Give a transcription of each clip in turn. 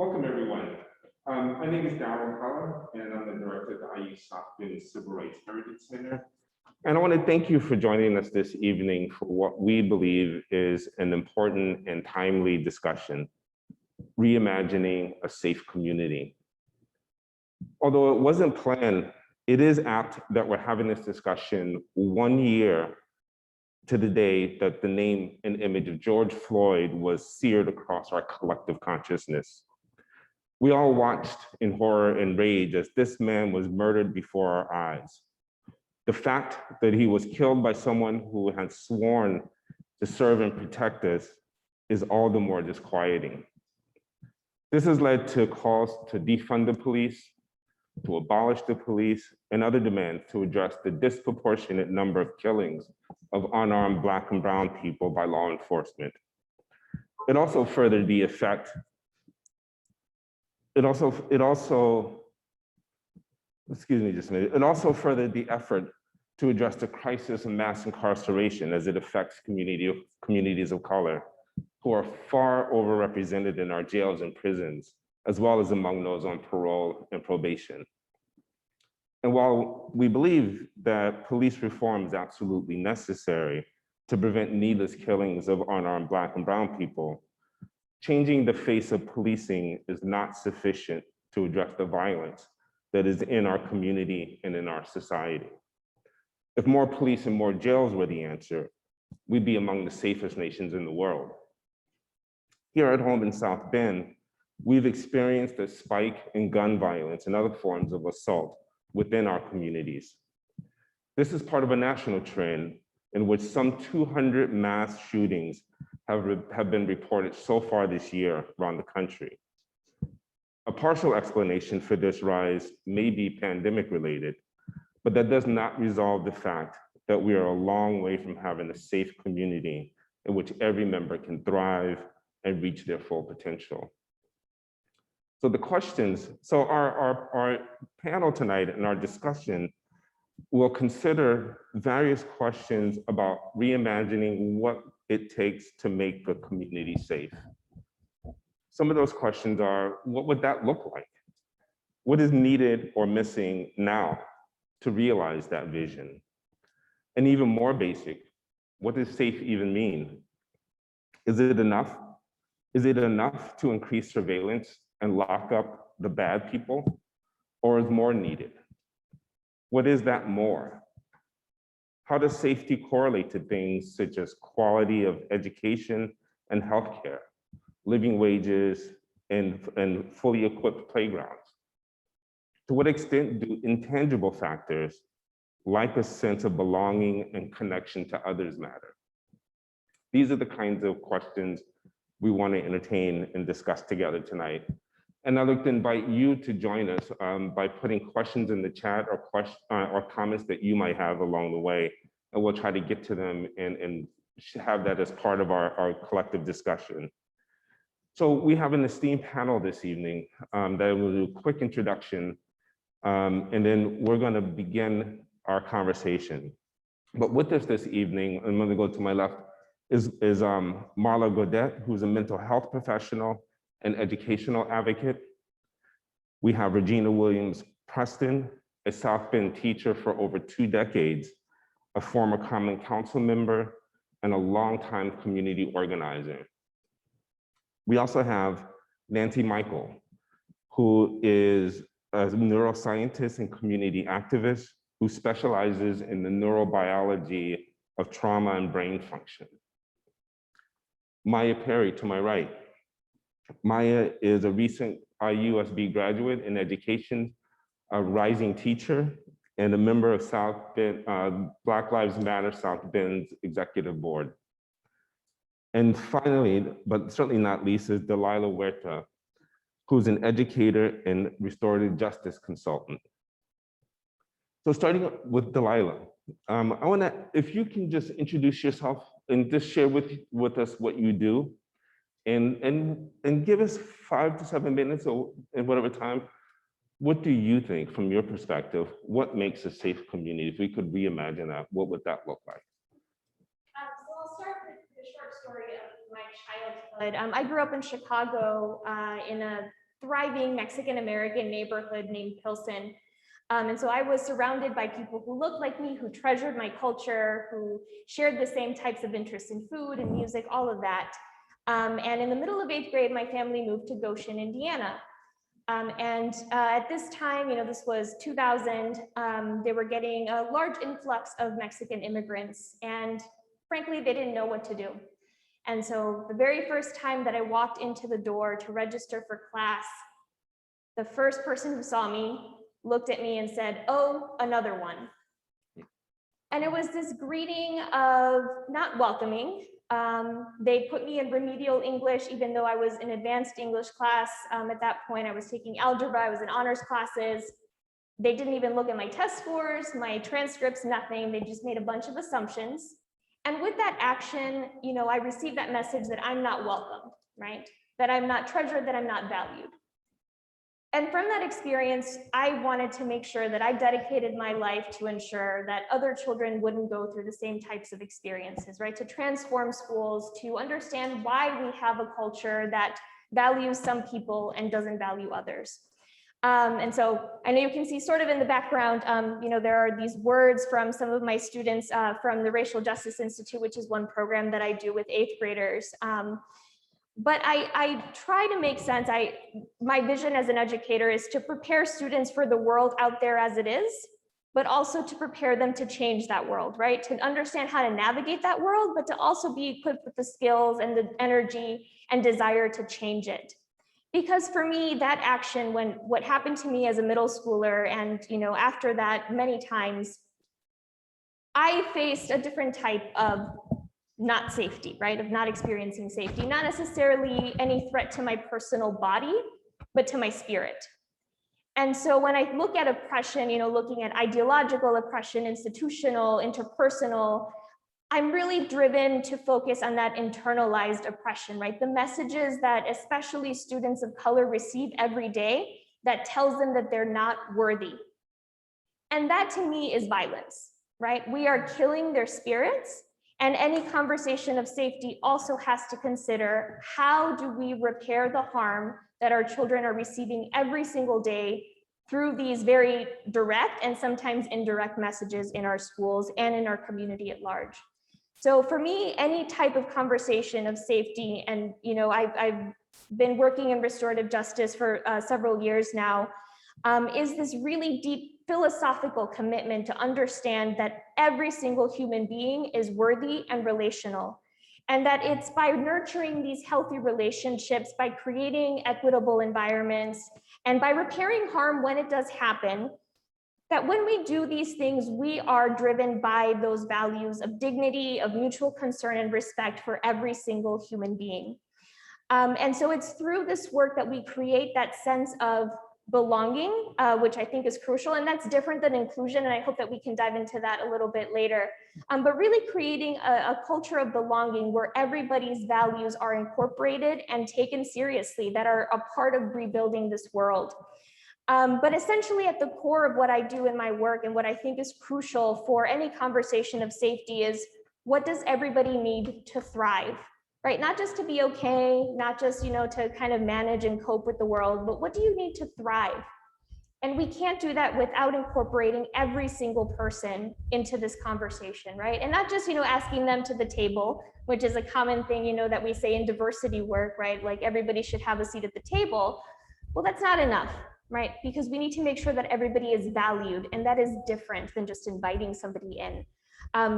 Welcome, everyone. My name is Darryl Keller, and I'm the director of the IU South Bend Civil Rights Heritage Center. And I want to thank you for joining us this evening for what we believe is an important and timely discussion, reimagining a safe community. Although it wasn't planned, it is apt that we're having this discussion 1 year to the day that the name and image of George Floyd was seared across our collective consciousness. We all watched in horror and rage as this man was murdered before our eyes. The fact that he was killed by someone who had sworn to serve and protect us is all the more disquieting. This has led to calls to defund the police, to abolish the police, and other demands to address the disproportionate number of killings of unarmed Black and Brown people by law enforcement. It also furthered the effect It also furthered the effort to address the crisis of mass incarceration as it affects communities of color, who are far overrepresented in our jails and prisons, as well as among those on parole and probation. And while we believe that police reform is absolutely necessary to prevent needless killings of unarmed Black and Brown people, changing the face of policing is not sufficient to address the violence that is in our community and in our society. If more police and more jails were the answer, we'd be among the safest nations in the world. Here at home in South Bend, we've experienced a spike in gun violence and other forms of assault within our communities. This is part of a national trend in which some 200 mass shootings have been reported so far this year around the country. A partial explanation for this rise may be pandemic related, but that does not resolve the fact that we are a long way from having a safe community in which every member can thrive and reach their full potential. So our panel tonight and our discussion will consider various questions about reimagining what it takes to make the community safe. Some of those questions are, what would that look like? What is needed or missing now to realize that vision? And even more basic, what does safe even mean? Is it enough? Is it enough to increase surveillance and lock up the bad people? Or is more needed? What is that more? How does safety correlate to things such as quality of education and healthcare, living wages, and fully equipped playgrounds? To what extent do intangible factors like a sense of belonging and connection to others matter? These are the kinds of questions we want to entertain and discuss together tonight. And I'd like to invite you to join us by putting questions in the chat or comments that you might have along the way. And we'll try to get to them and have that as part of our collective discussion. So we have an esteemed panel this evening that will do a quick introduction, and then we're going to begin our conversation. But with us this evening, I'm going to go to my left, is Marla Godet, who's a mental health professional and educational advocate. We have Regina Williams Preston, a South Bend teacher for over 2 decades, a former Common Council member, and a longtime community organizer. We also have Nancy Michael, who is a neuroscientist and community activist who specializes in the neurobiology of trauma and brain function. Maya Perry, to my right. Maya is a recent USB graduate in education, a rising teacher, and a member of South Bend, Black Lives Matter South Bend's executive board. And finally, but certainly not least, is Delilah Huerta, who's an educator and restorative justice consultant. So starting with Delilah, I wanna, if you can just introduce yourself and just share with us what you do, and give us 5 to 7 minutes or in whatever time. What do you think, from your perspective, what makes a safe community? If we could reimagine that, what would that look like? So I'll start with the short story of my childhood. I grew up in Chicago in a thriving Mexican-American neighborhood named Pilsen. And so I was surrounded by people who looked like me, who treasured my culture, who shared the same types of interests in food and music, all of that. And in the middle of 8th grade, my family moved to Goshen, Indiana. At this time, this was 2000, they were getting a large influx of Mexican immigrants, and frankly, they didn't know what to do. And so the very first time that I walked into the door to register for class, the first person who saw me looked at me and said, "Oh, another one." And it was this greeting of not welcoming. They put me in remedial English, even though I was in advanced English class. At that point, I was taking algebra, I was in honors classes. They didn't even look at my test scores, my transcripts, nothing. They just made a bunch of assumptions. And with that action, I received that message that I'm not welcome, right? That I'm not treasured, that I'm not valued. And from that experience, I wanted to make sure that I dedicated my life to ensure that other children wouldn't go through the same types of experiences, right? To transform schools, to understand why we have a culture that values some people and doesn't value others. And so I know you can see sort of in the background, there are these words from some of my students from the Racial Justice Institute, which is one program that I do with 8th graders. But I try to make sense. My vision as an educator is to prepare students for the world out there as it is, but also to prepare them to change that world, right? To understand how to navigate that world, but to also be equipped with the skills and the energy and desire to change it. Because for me, that action, what happened to me as a middle schooler, and after that many times, I faced a different type of not safety, right? Of not experiencing safety, not necessarily any threat to my personal body, but to my spirit. And so when I look at oppression, looking at ideological oppression, institutional, interpersonal, I'm really driven to focus on that internalized oppression, right? The messages that especially students of color receive every day that tells them that they're not worthy. And that to me is violence, right? We are killing their spirits. And any conversation of safety also has to consider, how do we repair the harm that our children are receiving every single day through these very direct and sometimes indirect messages in our schools and in our community at large. So for me, any type of conversation of safety, and I've been working in restorative justice for several years now, is this really deep philosophical commitment to understand that every single human being is worthy and relational. And that it's by nurturing these healthy relationships, by creating equitable environments, and by repairing harm when it does happen, that when we do these things, we are driven by those values of dignity, of mutual concern and respect for every single human being. And so it's through this work that we create that sense of belonging, which I think is crucial, and that's different than inclusion, and I hope that we can dive into that a little bit later. But really creating a culture of belonging where everybody's values are incorporated and taken seriously, that are a part of rebuilding this world. But essentially at the core of what I do in my work, and what I think is crucial for any conversation of safety, is what does everybody need to thrive? Right, not just to be okay, not just to kind of manage and cope with the world, but what do you need to thrive? And we can't do that without incorporating every single person into this conversation, right? And not just asking them to the table, which is a common thing that we say in diversity work, right? Like everybody should have a seat at the table. Well, that's not enough, right? Because we need to make sure that everybody is valued, and that is different than just inviting somebody in.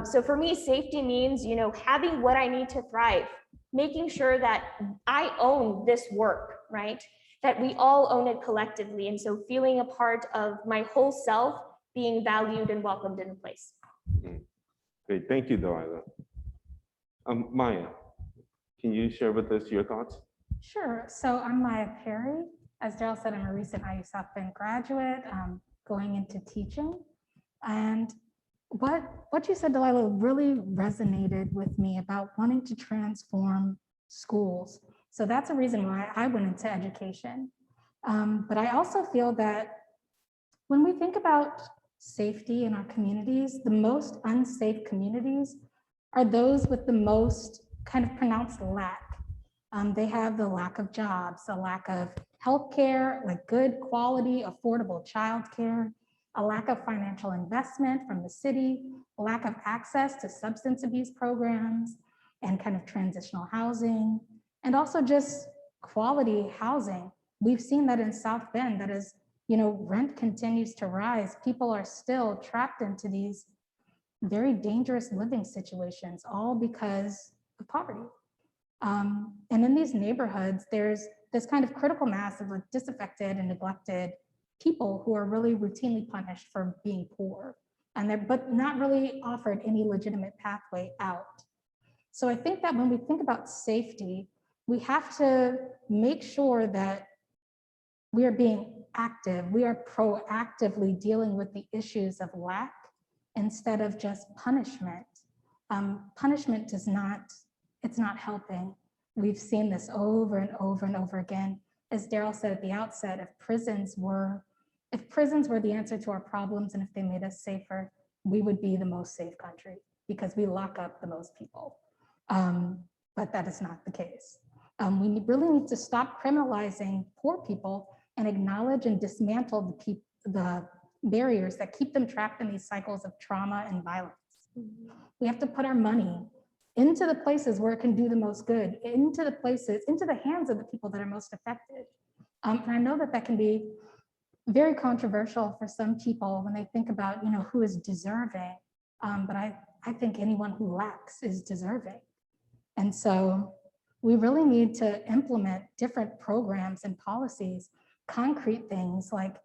So for me, safety means having what I need to thrive, making sure that I own this work, right? That we all own it collectively. And so feeling a part of my whole self being valued and welcomed in a place. Great, thank you, Delilah. Maya, can you share with us your thoughts? Sure, so I'm Maya Perry. As Daryl said, I'm a recent IU South Bend graduate, going into teaching. And what you said, Delilah, really resonated with me about wanting to transform schools. So that's a reason why I went into education. But I also feel that when we think about safety in our communities, the most unsafe communities are those with the most kind of pronounced lack. They have the lack of jobs, the lack of healthcare, like good quality, affordable childcare, a lack of financial investment from the city, a lack of access to substance abuse programs and kind of transitional housing, and also just quality housing. We've seen that in South Bend, that is, rent continues to rise. People are still trapped into these very dangerous living situations, all because of poverty. And in these neighborhoods, there's this kind of critical mass of like disaffected and neglected people who are really routinely punished for being poor, and they're but not really offered any legitimate pathway out. So I think that when we think about safety, we have to make sure that we are being active, we are proactively dealing with the issues of lack instead of just punishment. Punishment does not, it's not helping. We've seen this over and over and over again. As Daryl said at the outset, if prisons were the answer to our problems and if they made us safer, we would be the most safe country because we lock up the most people. But that is not the case. We really need to stop criminalizing poor people and acknowledge and dismantle the barriers that keep them trapped in these cycles of trauma and violence. We have to put our money into the places where it can do the most good, into the hands of the people that are most affected. And I know that that can be very controversial for some people when they think about, who is deserving. But I think anyone who lacks is deserving. And so we really need to implement different programs and policies, concrete things like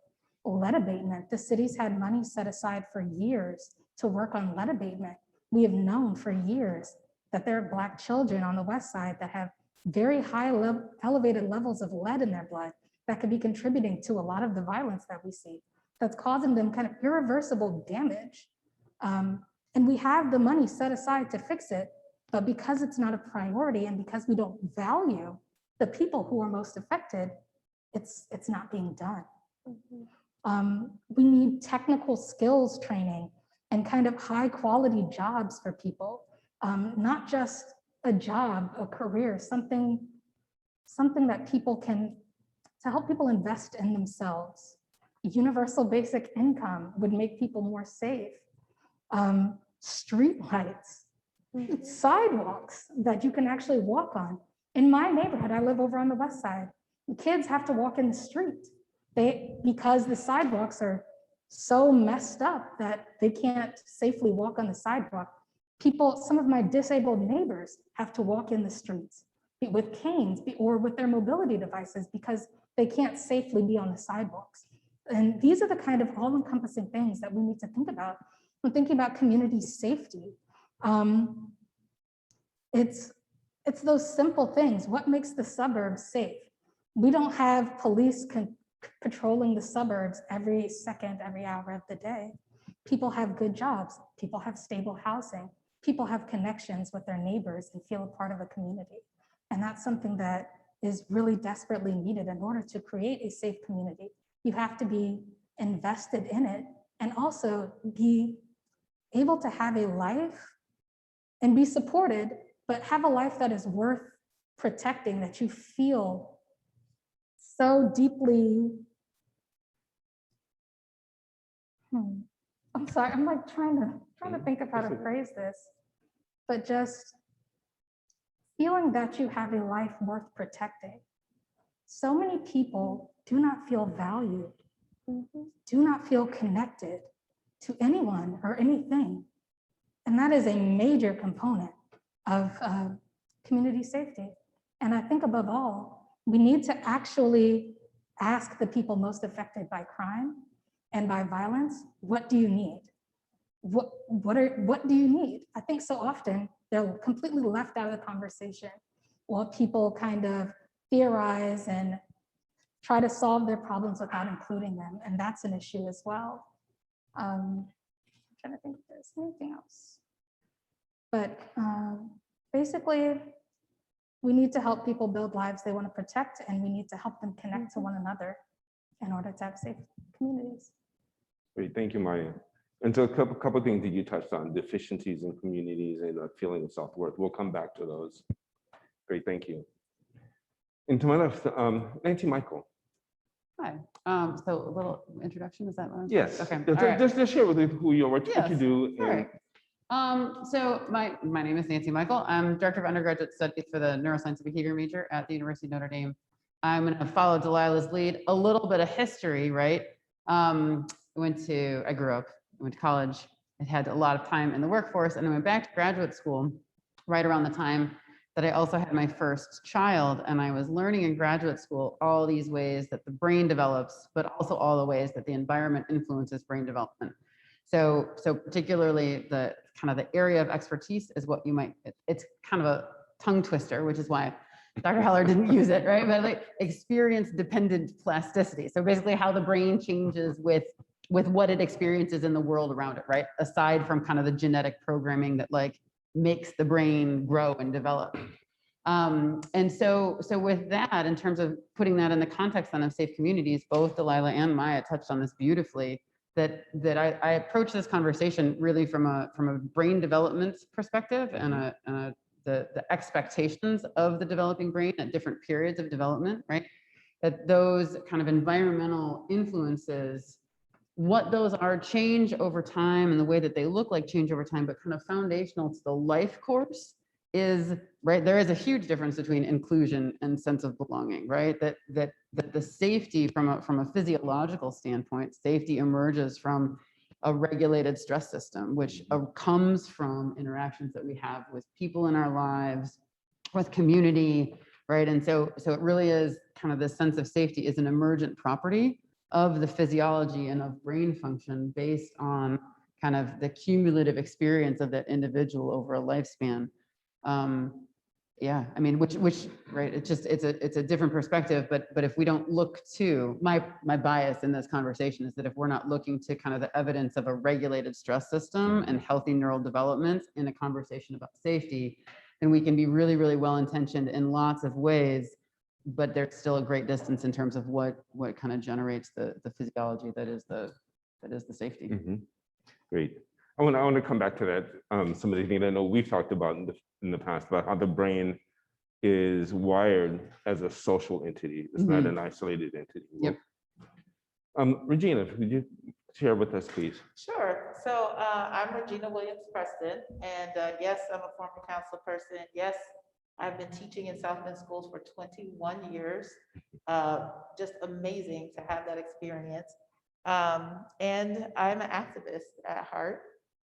lead abatement. The city's had money set aside for years to work on lead abatement. We have known for years that there are Black children on the West Side that have very high elevated levels of lead in their blood that could be contributing to a lot of the violence that we see, that's causing them kind of irreversible damage. And we have the money set aside to fix it, but because it's not a priority and because we don't value the people who are most affected, it's not being done. We need technical skills training and kind of high quality jobs for people, not just a job, a career, something that people can, to help people invest in themselves. Universal basic income would make people more safe. Street lights, sidewalks that you can actually walk on. In my neighborhood, I live over on the West Side. The kids have to walk in the street because the sidewalks are so messed up that they can't safely walk on the sidewalk. Some of my disabled neighbors have to walk in the streets with canes or with their mobility devices because they can't safely be on the sidewalks. And these are the kind of all-encompassing things that we need to think about when thinking about community safety. It's those simple things. What makes the suburbs safe? We don't have police patrolling the suburbs every second, every hour of the day. People have good jobs. People have stable housing. People have connections with their neighbors and feel a part of a community. And that's something that is really desperately needed in order to create a safe community. You have to be invested in it and also be able to have a life and be supported, but have a life that is worth protecting, that you feel so deeply. I'm sorry, I'm like trying to think of how to phrase this, but just feeling that you have a life worth protecting. So many people do not feel valued, do not feel connected to anyone or anything. And that is a major component of community safety. And I think above all, we need to actually ask the people most affected by crime and by violence, what do you need? What do you need? I think so often they're completely left out of the conversation while people kind of theorize and try to solve their problems without including them. And that's an issue as well. I'm trying to think if there's anything else. But basically, we need to help people build lives they want to protect, and we need to help them connect to one another in order to have safe communities. Great, thank you, Maya. And so a couple of things that you touched on, deficiencies in communities and a feeling of self-worth. We'll come back to those. Great, thank you. And to my left, Nancy Michael. Hi. So a little introduction, is that what? Yes. Okay. Just, All right. just share with me who you are, what Yes. you do. All right. So my name is Nancy Michael. I'm Director of Undergraduate Studies for the Neuroscience and Behavior major at the University of Notre Dame. I'm going to follow Delilah's lead, a little bit of history, right? I went to college. I had a lot of time in the workforce, and I went back to graduate school right around the time that I also had my first child. And I was learning in graduate school all these ways that the brain develops, but also all the ways that the environment influences brain development. So particularly the kind of the area of expertise is what you might, it's kind of a tongue twister, which is why Dr. Heller didn't use it, right? But like experience-dependent plasticity. So basically how the brain changes with what it experiences in the world around it, right? Aside from kind of the genetic programming that like makes the brain grow and develop. And so with that, in terms of putting that in the context then of safe communities, both Delilah and Maya touched on this beautifully, that I approach this conversation really from a brain development perspective and the expectations of the developing brain at different periods of development, right? That those kind of environmental influences, what those are, change over time, and the way that they look like change over time, but kind of foundational to the life course is, right, there is a huge difference between inclusion and sense of belonging, right? That the safety from a physiological standpoint, safety emerges from a regulated stress system, which comes from interactions that we have with people in our lives, with community, right? And so it really is kind of this sense of safety is an emergent property of the physiology and of brain function based on kind of the cumulative experience of that individual over a lifespan. Yeah, I mean, which right, it's a different perspective, but if we don't look to, my bias in this conversation is that if we're not looking to kind of the evidence of a regulated stress system and healthy neural development in a conversation about safety, then we can be really, really well intentioned in lots of ways, but there's still a great distance in terms of what kind of generates the physiology that is the safety. Mm-hmm. Great. I want to come back to that. Some of the things I know we've talked about in the past about how the brain is wired as a social entity. It's not an isolated entity. Yep. Regina, would you share with us, please? Sure. So I'm Regina Williams Preston, and yes, I'm a former council person. Yes, I've been teaching in South Bend schools for 21 years. Just amazing to have that experience. And I'm an activist at heart,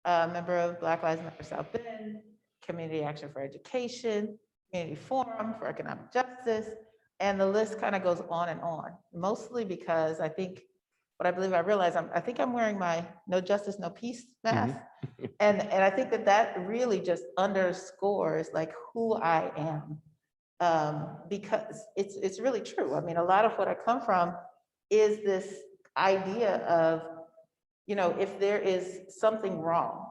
a member of Black Lives Matter South Bend, Community Action for Education, Community Forum for Economic Justice, and the list kind of goes on and on, mostly because I think what I believe I realize, I think I'm wearing my No Justice, No Peace mask. And I think that really just underscores like who I am, because it's really true. I mean, a lot of what I come from is this idea of, you know, if there is something wrong,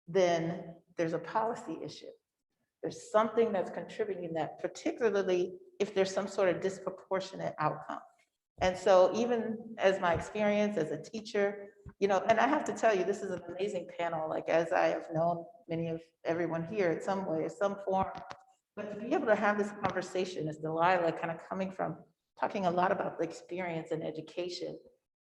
then there's a policy issue. There's something that's contributing that, particularly if there's some sort of disproportionate outcome. And so even as my experience as a teacher, you know, and I have to tell you, this is an amazing panel, like as I have known many of everyone here in some way, some form, but to be able to have this conversation as Delilah kind of coming from talking a lot about the experience and education,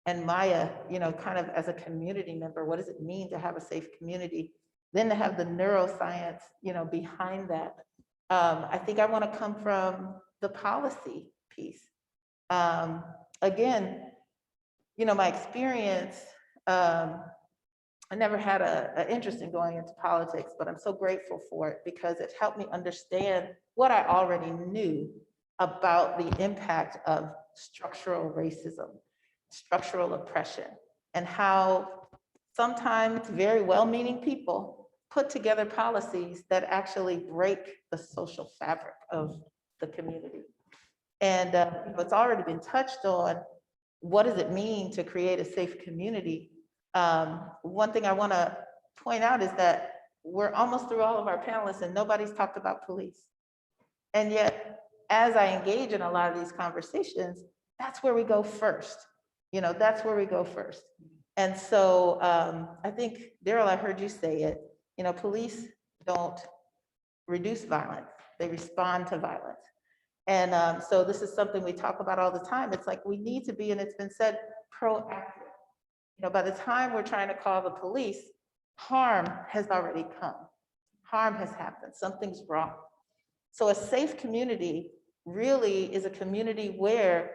and Maya, you know, kind of as a community member, what does it mean to have a safe community? Then to have the neuroscience, you know, behind that. I think I want to come from the policy piece. Again, you know, my experience, I never had an interest in going into politics, but I'm so grateful for it because it helped me understand what I already knew about the impact of structural racism, structural oppression, and how sometimes very well-meaning people put together policies that actually break the social fabric of the community. And it's already been touched on, what does it mean to create a safe community? One thing I want to point out is that we're almost through all of our panelists and nobody's talked about police. And yet, as I engage in a lot of these conversations, that's where we go first. You know, that's where we go first. And so I think, Daryl, I heard you say it, you know, police don't reduce violence, they respond to violence. And so this is something we talk about all the time. It's like we need to be, and it's been said, proactive. You know, by the time we're trying to call the police, harm has already come. Harm has happened, something's wrong. So a safe community really is a community where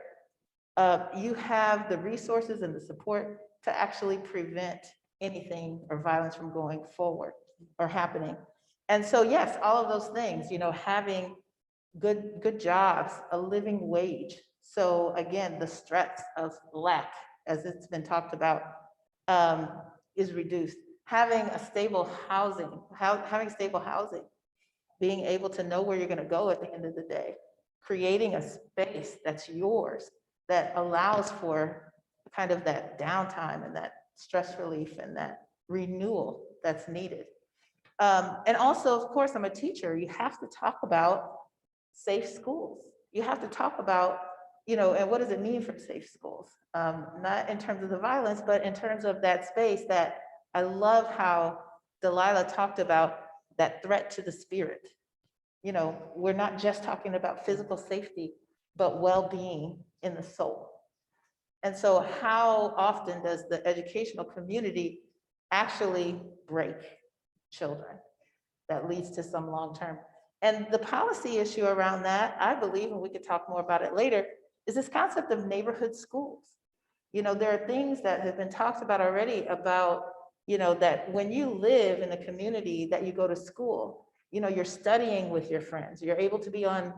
you have the resources and the support to actually prevent anything or violence from going forward or happening. And so, yes, all of those things, you know, having good jobs, a living wage. So again, the stress of lack, as it's been talked about, is reduced. Having a stable housing, having stable housing, being able to know where you're going to go at the end of the day, creating a space that's yours that allows for kind of that downtime and that stress relief and that renewal that's needed. And also, of course, I'm a teacher. You have to talk about safe schools. You have to talk about, you know, and what does it mean for safe schools? Not in terms of the violence, but in terms of that space that I love how Delilah talked about that threat to the spirit. You know, we're not just talking about physical safety, but well-being in the soul. And so how often does the educational community actually break children that leads to some long-term? And the policy issue around that, I believe, and we could talk more about it later, is this concept of neighborhood schools. You know, there are things that have been talked about already about, you know, that when you live in a community that you go to school, you know, you're studying with your friends, you're able to be on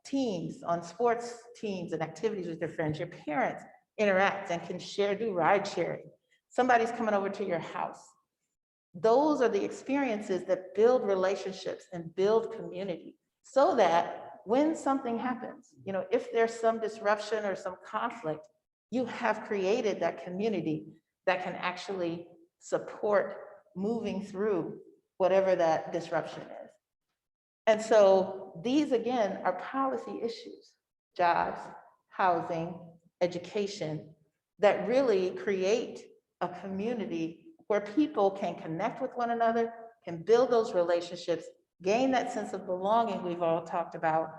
teams, on sports teams and activities with your friends, your parents interact and can share, do ride sharing. Somebody's coming over to your house. Those are the experiences that build relationships and build community so that when something happens, you know, if there's some disruption or some conflict, you have created that community that can actually support moving through whatever that disruption is. And so these, again, are policy issues, jobs, housing, education, that really create a community where people can connect with one another, can build those relationships, gain that sense of belonging we've all talked about,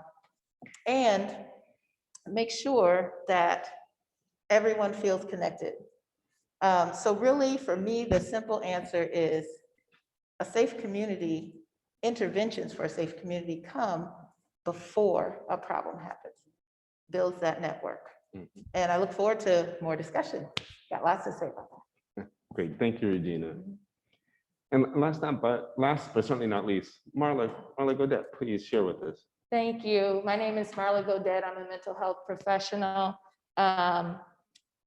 and make sure that everyone feels connected. So really, for me, the simple answer is a safe community, interventions for a safe community come before a problem happens, builds that network. And I look forward to more discussion. Got lots to say about that. Great, thank you, Regina. And last but certainly not least, Marla Godet, please share with us. Thank you. My name is Marla Godet. I'm a mental health professional.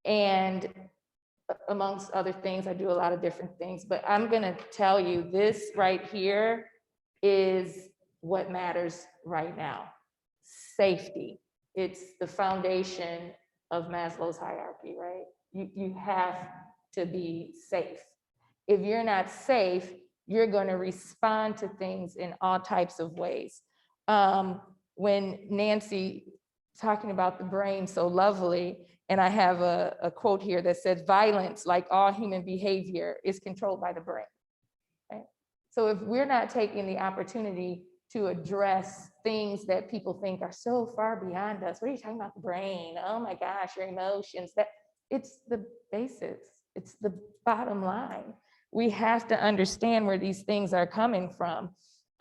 And amongst other things, I do a lot of different things, but I'm gonna tell you this right here is what matters right now. Safety. It's the foundation of Maslow's hierarchy, right? You have to be safe. If you're not safe, you're gonna respond to things in all types of ways. When Nancy talking about the brain so lovely, and I have a quote here that says, violence, like all human behavior, is controlled by the brain, right? So if we're not taking the opportunity to address things that people think are so far beyond us, what are you talking about, the brain? Oh my gosh, your emotions, that it's the basics, it's the bottom line. We have to understand where these things are coming from,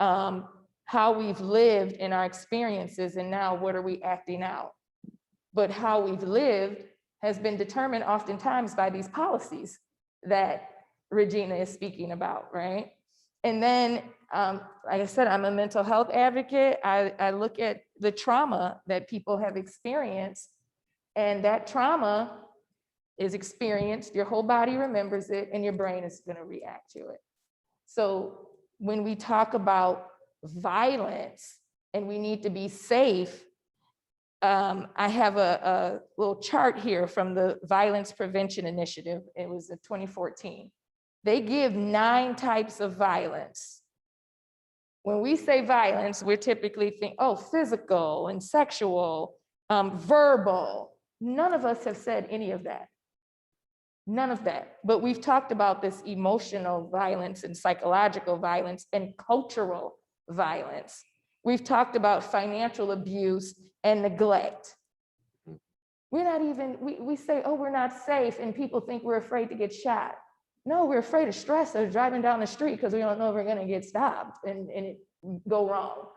how we've lived in our experiences, and now what are we acting out? But how we've lived has been determined oftentimes by these policies that Regina is speaking about, right? And then, like I said, I'm a mental health advocate. I look at the trauma that people have experienced, and that trauma is experienced, your whole body remembers it, and your brain is gonna react to it. So when we talk about violence and we need to be safe, I have a little chart here from the Violence Prevention Initiative. It was in 2014. They give 9 types of violence. When we say violence, we're typically think, oh, physical and sexual, verbal. None of us have said any of that. None of that. But we've talked about this emotional violence and psychological violence and cultural violence. We've talked about financial abuse and neglect. We're not even, we say, oh, we're not safe, and people think we're afraid to get shot. No, we're afraid of stress of driving down the street because we don't know if we're gonna get stopped and it go wrong,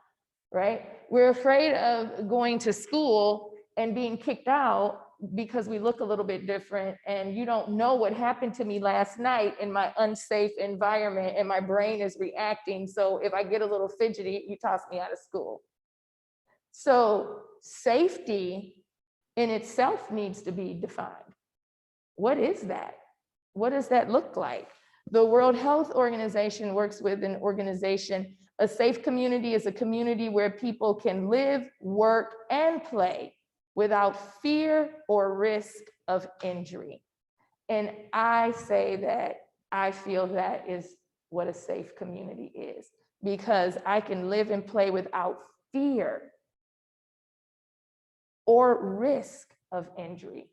right? We're afraid of going to school and being kicked out because we look a little bit different and you don't know what happened to me last night in my unsafe environment and my brain is reacting. So if I get a little fidgety, you toss me out of school. So safety in itself needs to be defined. What is that? What does that look like? The World Health Organization works with an organization. A safe community is a community where people can live, work, and play without fear or risk of injury. And I say that I feel that is what a safe community is, because I can live and play without fear or risk of injury.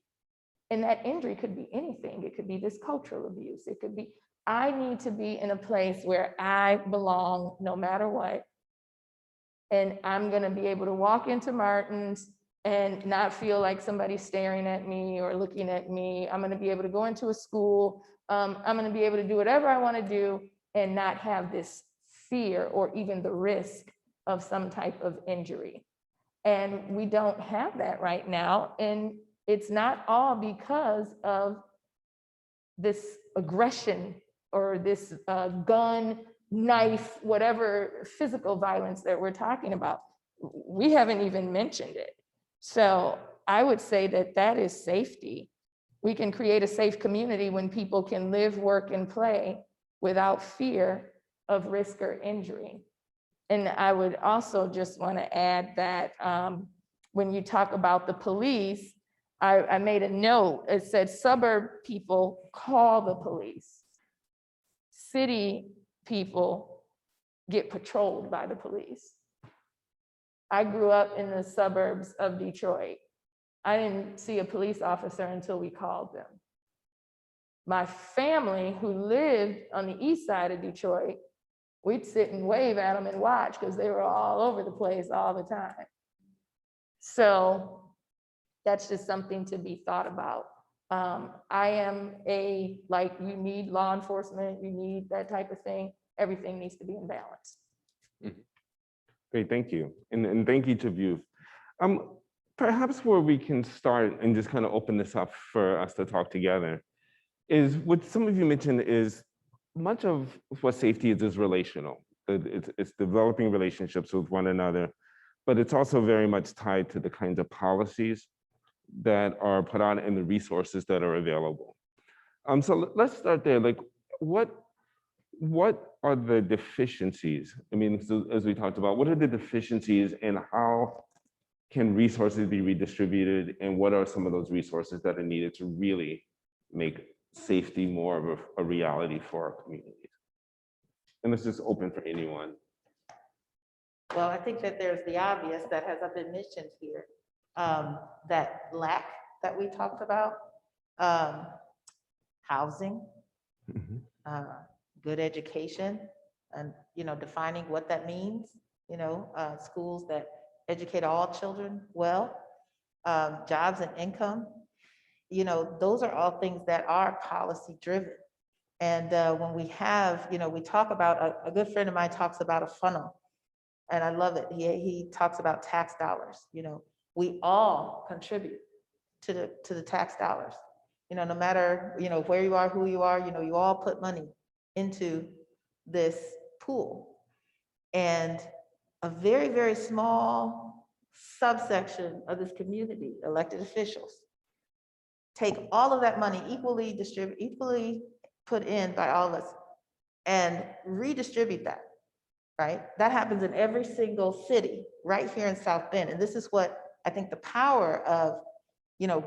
And that injury could be anything. It could be this cultural abuse. It could be, I need to be in a place where I belong no matter what. And I'm gonna be able to walk into Martin's and not feel like somebody's staring at me or looking at me. I'm gonna be able to go into a school. I'm gonna be able to do whatever I wanna do and not have this fear or even the risk of some type of injury. And we don't have that right now. And it's not all because of this aggression or this gun, knife, whatever physical violence that we're talking about. We haven't even mentioned it. So I would say that that is safety. We can create a safe community when people can live, work, and play without fear of risk or injury. And I would also just want to add that when you talk about the police, I made a note. It said suburb people call the police. City people get patrolled by the police. I grew up in the suburbs of Detroit. I didn't see a police officer until we called them. My family who lived on the east side of Detroit, we'd sit and wave at them and watch because they were all over the place all the time. So that's just something to be thought about. I am like, you need law enforcement, you need that type of thing. Everything needs to be in balance. Great, thank you. And thank each of you. Perhaps where we can start and just kind of open this up for us to talk together is what some of you mentioned is much of what safety is relational. It's developing relationships with one another, but it's also very much tied to the kinds of policies that are put out and the resources that are available. So let's start there. Like, what are the deficiencies? I mean, so as we talked about, what are the deficiencies and how can resources be redistributed? And what are some of those resources that are needed to really make safety more of a reality for our communities? And it's just open for anyone. Well, I think that there's the obvious that has been mentioned here, that lack that we talked about, housing, good education, and defining what that means. Schools that educate all children well, jobs and income. Those are all things that are policy driven. And when we have, we talk about, a good friend of mine talks about a funnel, and I love it. He talks about tax dollars. We all contribute to the tax dollars. No matter where you are, who you are, you all put money into this pool. And a very, very small subsection of this community, elected officials, take all of that money, equally put in by all of us, and redistribute that, right? That happens in every single city right here in South Bend. And this is what I think the power of,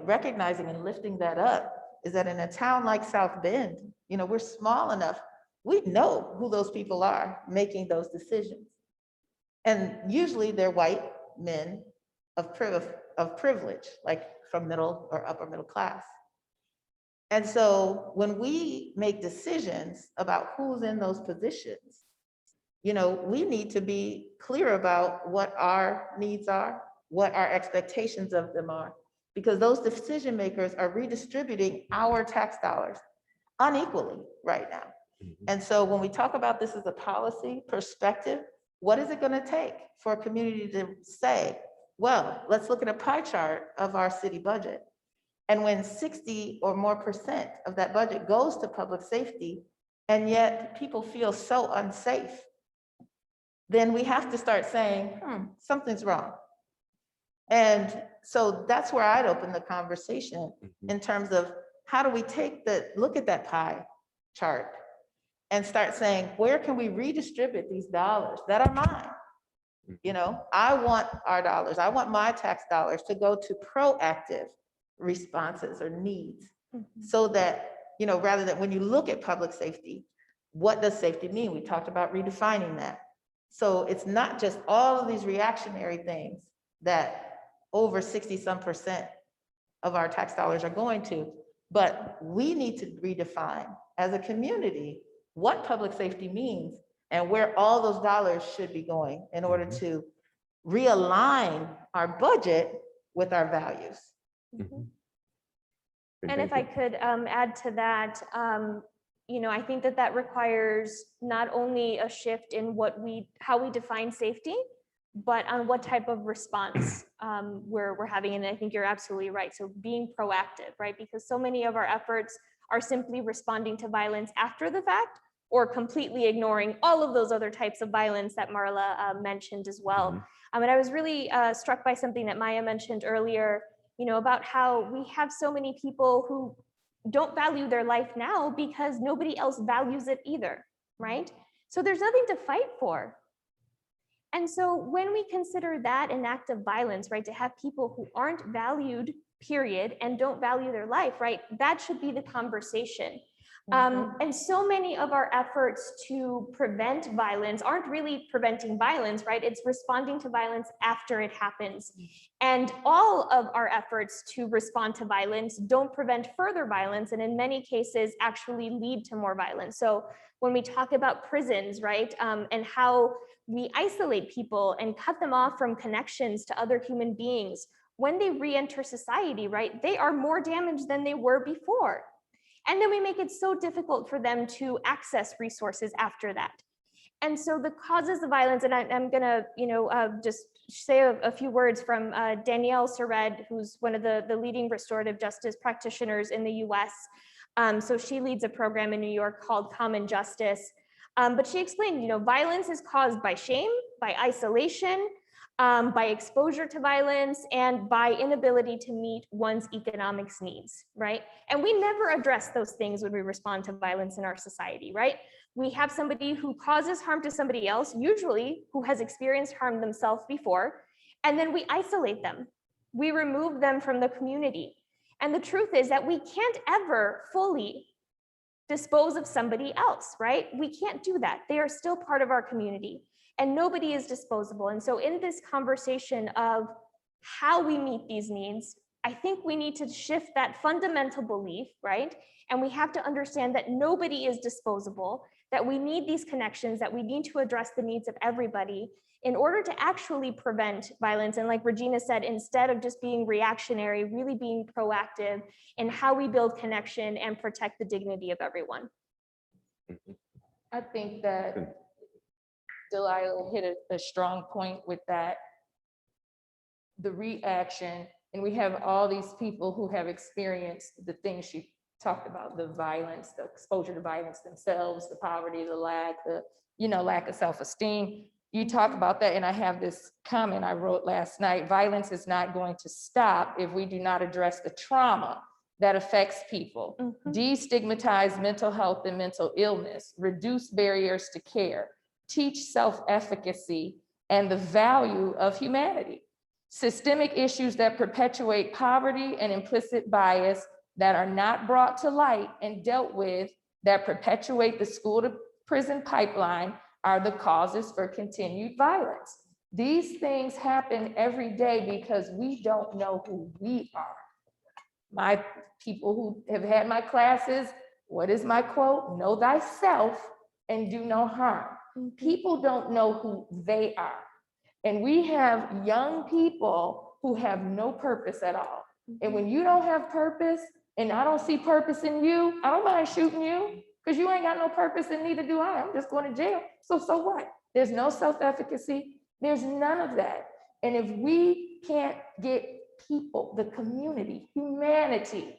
recognizing and lifting that up is that in a town like South Bend, we're small enough, we know who those people are making those decisions. And usually they're white men of privilege, like from middle or upper middle class. And so when we make decisions about who's in those positions, we need to be clear about what our needs are, what our expectations of them are, because those decision makers are redistributing our tax dollars unequally right now. And so when we talk about this as a policy perspective, what is it going to take for a community to say, well, let's look at a pie chart of our city budget. And when 60% or more of that budget goes to public safety, and yet people feel so unsafe, then we have to start saying, something's wrong. And so that's where I'd open the conversation in terms of how do we look at that pie chart and start saying, where can we redistribute these dollars that are mine? I want our dollars, I want my tax dollars to go to proactive responses or needs, so that, rather than when you look at public safety, what does safety mean? We talked about redefining that. So it's not just all of these reactionary things that over 60% of our tax dollars are going to, but we need to redefine as a community what public safety means and where all those dollars should be going in order to realign our budget with our values. And if I could add to that, I think that requires not only a shift in how we define safety, but on what type of response we're having. And I think you're absolutely right. So being proactive, right? Because so many of our efforts are simply responding to violence after the fact, or completely ignoring all of those other types of violence that Marla mentioned as well. And I was really struck by something that Maya mentioned earlier, about how we have so many people who don't value their life now because nobody else values it either, right? So there's nothing to fight for. And so when we consider that an act of violence, right, to have people who aren't valued, period, and don't value their life, right, that should be the conversation. And so many of our efforts to prevent violence aren't really preventing violence, right? It's responding to violence after it happens. And all of our efforts to respond to violence don't prevent further violence, and in many cases actually lead to more violence. So when we talk about prisons, right, and how we isolate people and cut them off from connections to other human beings, when they re-enter society, right, they are more damaged than they were before. And then we make it so difficult for them to access resources after that. And so the causes of violence, and I'm gonna, just say a few words from Danielle Sered, who's one of the leading restorative justice practitioners in the US. So she leads a program in New York called Common Justice. But she explained, violence is caused by shame, by isolation, by exposure to violence, and by inability to meet one's economic needs, right? And we never address those things when we respond to violence in our society, right? We have somebody who causes harm to somebody else, usually who has experienced harm themselves before, and then we isolate them. We remove them from the community. And the truth is that we can't ever fully dispose of somebody else, right? We can't do that. They are still part of our community. And nobody is disposable. And so in this conversation of how we meet these needs, I think we need to shift that fundamental belief, right? And we have to understand that nobody is disposable, that we need these connections, that we need to address the needs of everybody in order to actually prevent violence. And like Regina said, instead of just being reactionary, really being proactive in how we build connection and protect the dignity of everyone. I think that Delilah hit a strong point with that, the reaction, and we have all these people who have experienced the things she talked about, the violence, the exposure to violence themselves, the poverty, the lack, lack of self-esteem. You talk about that, and I have this comment I wrote last night: violence is not going to stop if we do not address the trauma that affects people, destigmatize mental health and mental illness, reduce barriers to care, teach self-efficacy and the value of humanity. Systemic issues that perpetuate poverty and implicit bias that are not brought to light and dealt with, that perpetuate the school to prison pipeline, are the causes for continued violence. These things happen every day because we don't know who we are. My people who have had my classes, what is my quote? Know thyself and do no harm. People don't know who they are. And we have young people who have no purpose at all. And when you don't have purpose, and I don't see purpose in you, I don't mind shooting you, because you ain't got no purpose and neither do I. I'm just going to jail. So what? There's no self-efficacy. There's none of that. And if we can't get people, the community, humanity,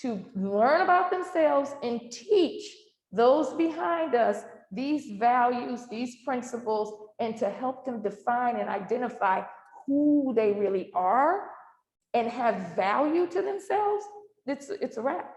to learn about themselves and teach those behind us these values, these principles, and to help them define and identify who they really are and have value to themselves, it's a wrap.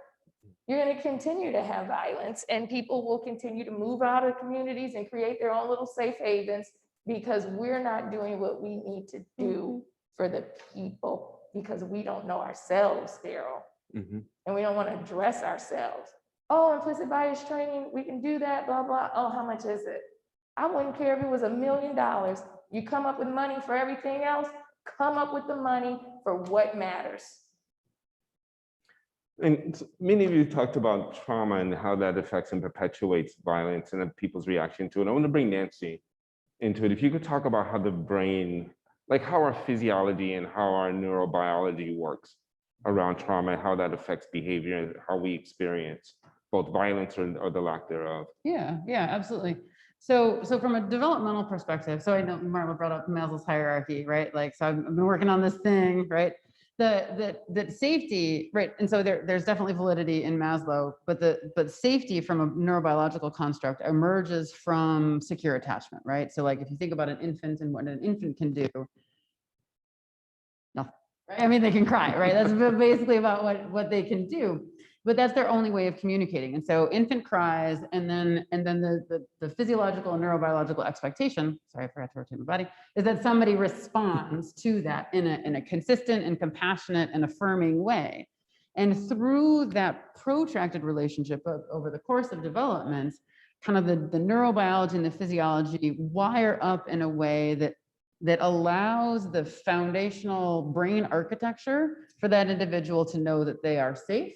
You're going to continue to have violence, and people will continue to move out of communities and create their own little safe havens because we're not doing what we need to do for the people, because we don't know ourselves, Daryl. And we don't want to address ourselves. Oh, implicit bias training, we can do that, blah, blah. Oh, how much is it? I wouldn't care if it was $1 million. You come up with money for everything else, come up with the money for what matters. And many of you talked about trauma and how that affects and perpetuates violence and people's reaction to it. I want to bring Nancy into it. If you could talk about how the brain, like how our physiology and how our neurobiology works around trauma, how that affects behavior and how we experience both violence or the lack thereof. Yeah, absolutely. So from a developmental perspective, so I know Marla brought up Maslow's hierarchy, right? Like, so I've been working on this thing, right? That safety, right? And so there's definitely validity in Maslow, but safety from a neurobiological construct emerges from secure attachment, right? So like if you think about an infant and what an infant can do, nothing, right? I mean, they can cry, right? That's basically about what they can do. But that's their only way of communicating. And so infant cries, and then the physiological and neurobiological expectation, sorry, I forgot to rotate my body, is that somebody responds to that in a consistent and compassionate and affirming way. And through that protracted relationship over the course of development, kind of the neurobiology and the physiology wire up in a way that allows the foundational brain architecture for that individual to know that they are safe,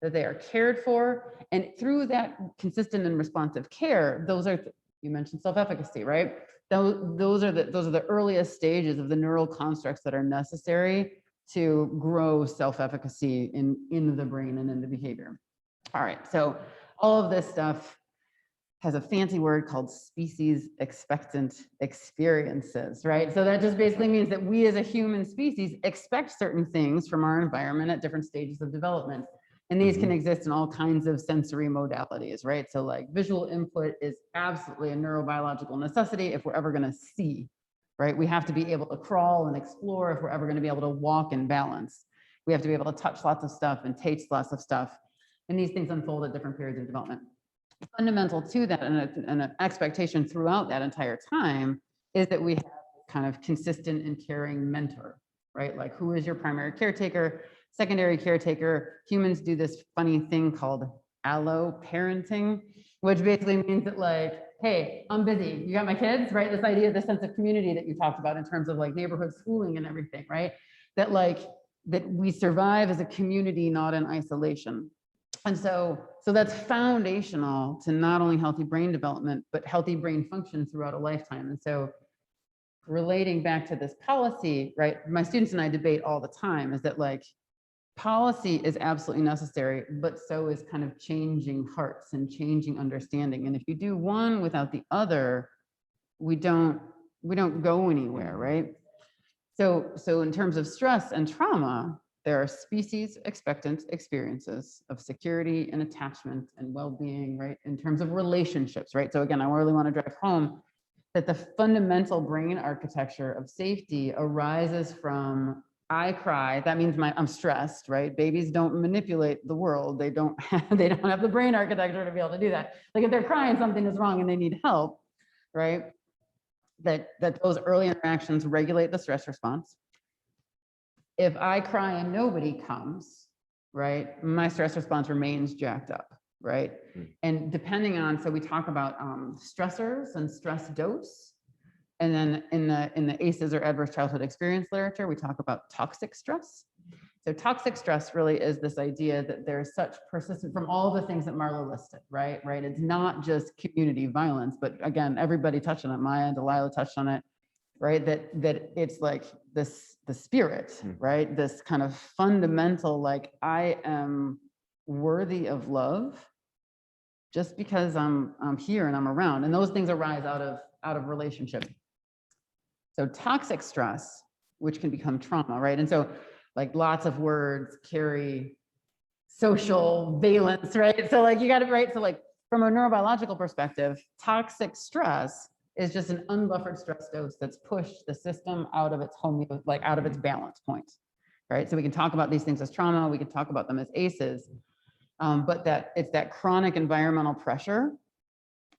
that they are cared for. And through that consistent and responsive care, those are, you mentioned self-efficacy, right? Those are the earliest stages of the neural constructs that are necessary to grow self-efficacy in the brain and in the behavior. All right, so all of this stuff has a fancy word called species expectant experiences, right? So that just basically means that we as a human species expect certain things from our environment at different stages of development. And these can exist in all kinds of sensory modalities, right? So like visual input is absolutely a neurobiological necessity if we're ever going to see, right? We have to be able to crawl and explore if we're ever going to be able to walk and balance. We have to be able to touch lots of stuff and taste lots of stuff. And these things unfold at different periods of development. Fundamental to that and an expectation throughout that entire time is that we have kind of consistent and caring mentor, right? Like, who is your primary caretaker? Secondary caretaker. Humans do this funny thing called allo parenting, which basically means that like, hey, I'm busy. You got my kids, right? This idea of the sense of community that you talked about in terms of like neighborhood schooling and everything, right? That we survive as a community, not in isolation. And so that's foundational to not only healthy brain development, but healthy brain function throughout a lifetime. And so relating back to this policy, right? My students and I debate all the time is that like, policy is absolutely necessary, but so is kind of changing hearts and changing understanding. And if you do one without the other, we don't go anywhere, right? So in terms of stress and trauma, there are species expectant experiences of security and attachment and well-being, right? In terms of relationships, right? So again, I really want to drive home that the fundamental brain architecture of safety arises from I cry, that means I'm stressed, right? Babies don't manipulate the world. They don't have the brain architecture to be able to do that. Like if they're crying, something is wrong and they need help, right? That those early interactions regulate the stress response. If I cry and nobody comes, right, my stress response remains jacked up, right? And depending on, so we talk about stressors and stress dose. And then in the ACEs or adverse childhood experience literature, we talk about toxic stress. So toxic stress really is this idea that there's such persistent from all the things that Marla listed, right? It's not just community violence, but again, everybody touched on it. Maya and Delilah touched on it, right? That it's like the spirit, right? This kind of fundamental, like, I am worthy of love just because I'm here and I'm around. And those things arise out of relationship. So toxic stress, which can become trauma, right? And so like lots of words carry social valence, right? So like you got it right. So like from a neurobiological perspective, toxic stress is just an unbuffered stress dose that's pushed the system out of its out of its balance point, right? So we can talk about these things as trauma, we can talk about them as ACEs, but that it's that chronic environmental pressure,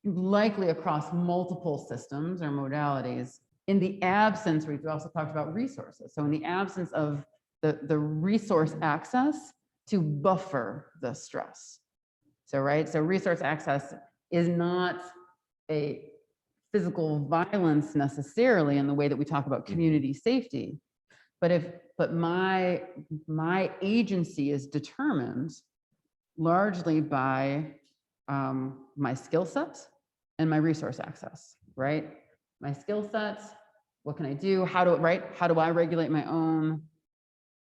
likely across multiple systems or modalities, in the absence, we've also talked about resources. So in the absence of the resource access to buffer the stress. So, right, so resource access is not a physical violence necessarily in the way that we talk about community safety, but my agency is determined largely by my skill set and my resource access, right? My skill sets, what can I do? How do I regulate my own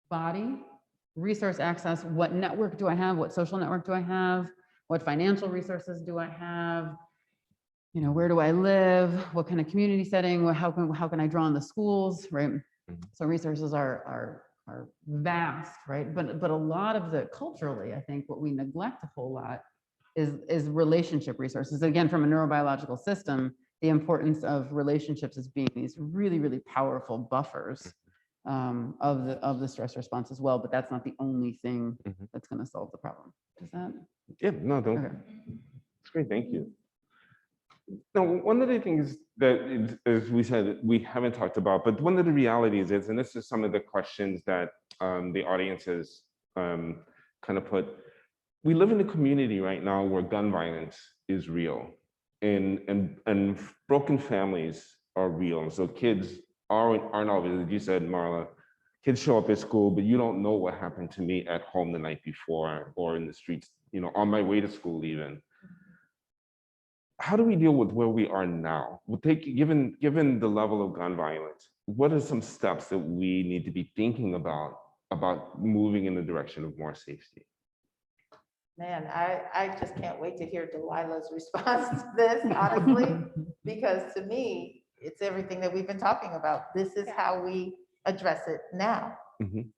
body? Resource access, what network do I have? What social network do I have? What financial resources do I have? You know, where do I live? What kind of community setting? How can I draw on the schools, right? So resources are vast, right? But a lot of the culturally, I think what we neglect a whole lot is relationship resources. Again, from a neurobiological system, the importance of relationships as being these really, really powerful buffers of the stress response as well. But that's not the only thing that's going to solve the problem. Does that? Yeah, no, don't. Okay. It's great, thank you. Now, one of the things that, as we said, we haven't talked about, but one of the realities is, and this is some of the questions that the audience has kind of put, we live in a community right now where gun violence is real, and broken families are real. And so kids aren't always, as you said, Marla, kids show up at school, but you don't know what happened to me at home the night before or in the streets, you know, on my way to school even. How do we deal with where we are now? Given the level of gun violence, what are some steps that we need to be thinking about moving in the direction of more safety? Man, I just can't wait to hear Delilah's response to this, honestly, because to me, it's everything that we've been talking about. This is how we address it now.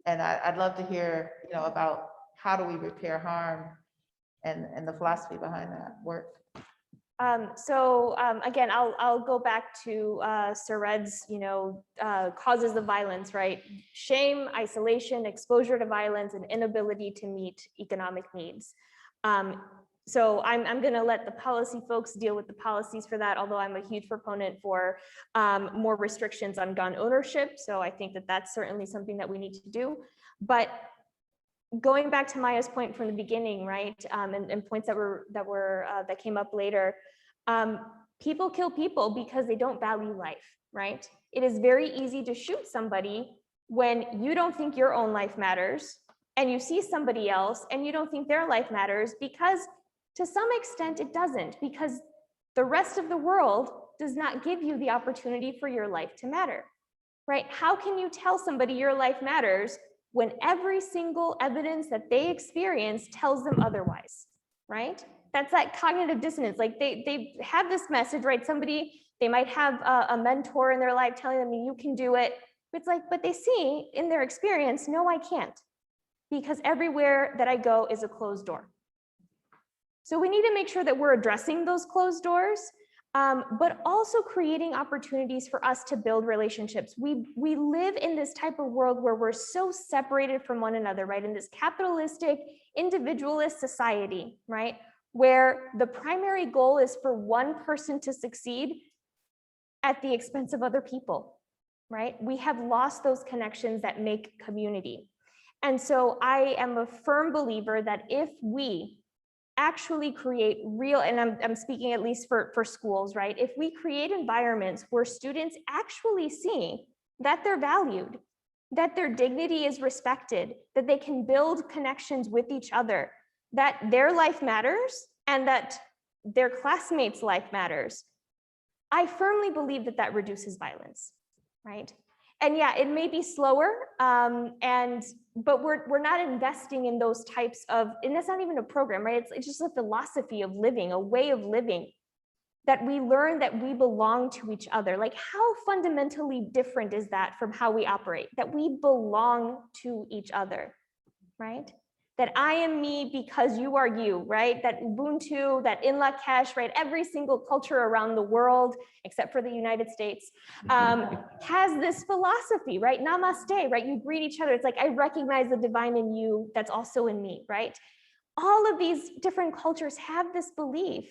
And I'd love to hear, you know, about how do we repair harm and the philosophy behind that work. Again, I'll go back to Sared's, causes of violence, right? Shame, isolation, exposure to violence, and inability to meet economic needs. So I'm going to let the policy folks deal with the policies for that, although I'm a huge proponent for more restrictions on gun ownership. So I think that that's certainly something that we need to do. But going back to Maya's point from the beginning, right, and points that came up later, people kill people because they don't value life, right? It is very easy to shoot somebody when you don't think your own life matters, and you see somebody else and you don't think their life matters, because to some extent it doesn't, because the rest of the world does not give you the opportunity for your life to matter, right? How can you tell somebody your life matters when every single evidence that they experience tells them otherwise, right? That's that cognitive dissonance. Like they have this message, right? They might have a mentor in their life telling them, you can do it. It's like, but they see in their experience, no, I can't, because everywhere that I go is a closed door. So we need to make sure that we're addressing those closed doors, but also creating opportunities for us to build relationships. We live in this type of world where we're so separated from one another, right? In this capitalistic, individualist society, right? Where the primary goal is for one person to succeed at the expense of other people, right? We have lost those connections that make community. And so I am a firm believer that if we actually create real, and I'm speaking at least for schools, right? If we create environments where students actually see that they're valued, that their dignity is respected, that they can build connections with each other, that their life matters and that their classmates' life matters, I firmly believe that that reduces violence, right? And yeah, it may be slower, but we're not investing in those types of, and that's not even a program, right? It's just a philosophy of living, a way of living, that we learn that we belong to each other. Like, how fundamentally different is that from how we operate? That we belong to each other, right? That I am me because you are you, right? That Ubuntu, that in Lakesh, right? Every single culture around the world, except for the United States, has this philosophy, right? Namaste, right? You greet each other. It's like, I recognize the divine in you that's also in me, right? All of these different cultures have this belief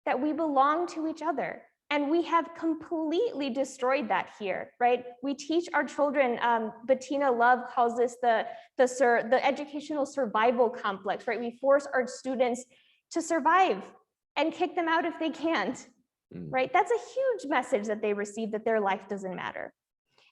that we belong to each other. And we have completely destroyed that here, right? We teach our children, Bettina Love calls this the educational survival complex, right? We force our students to survive and kick them out if they can't, right? That's a huge message that they receive, that their life doesn't matter.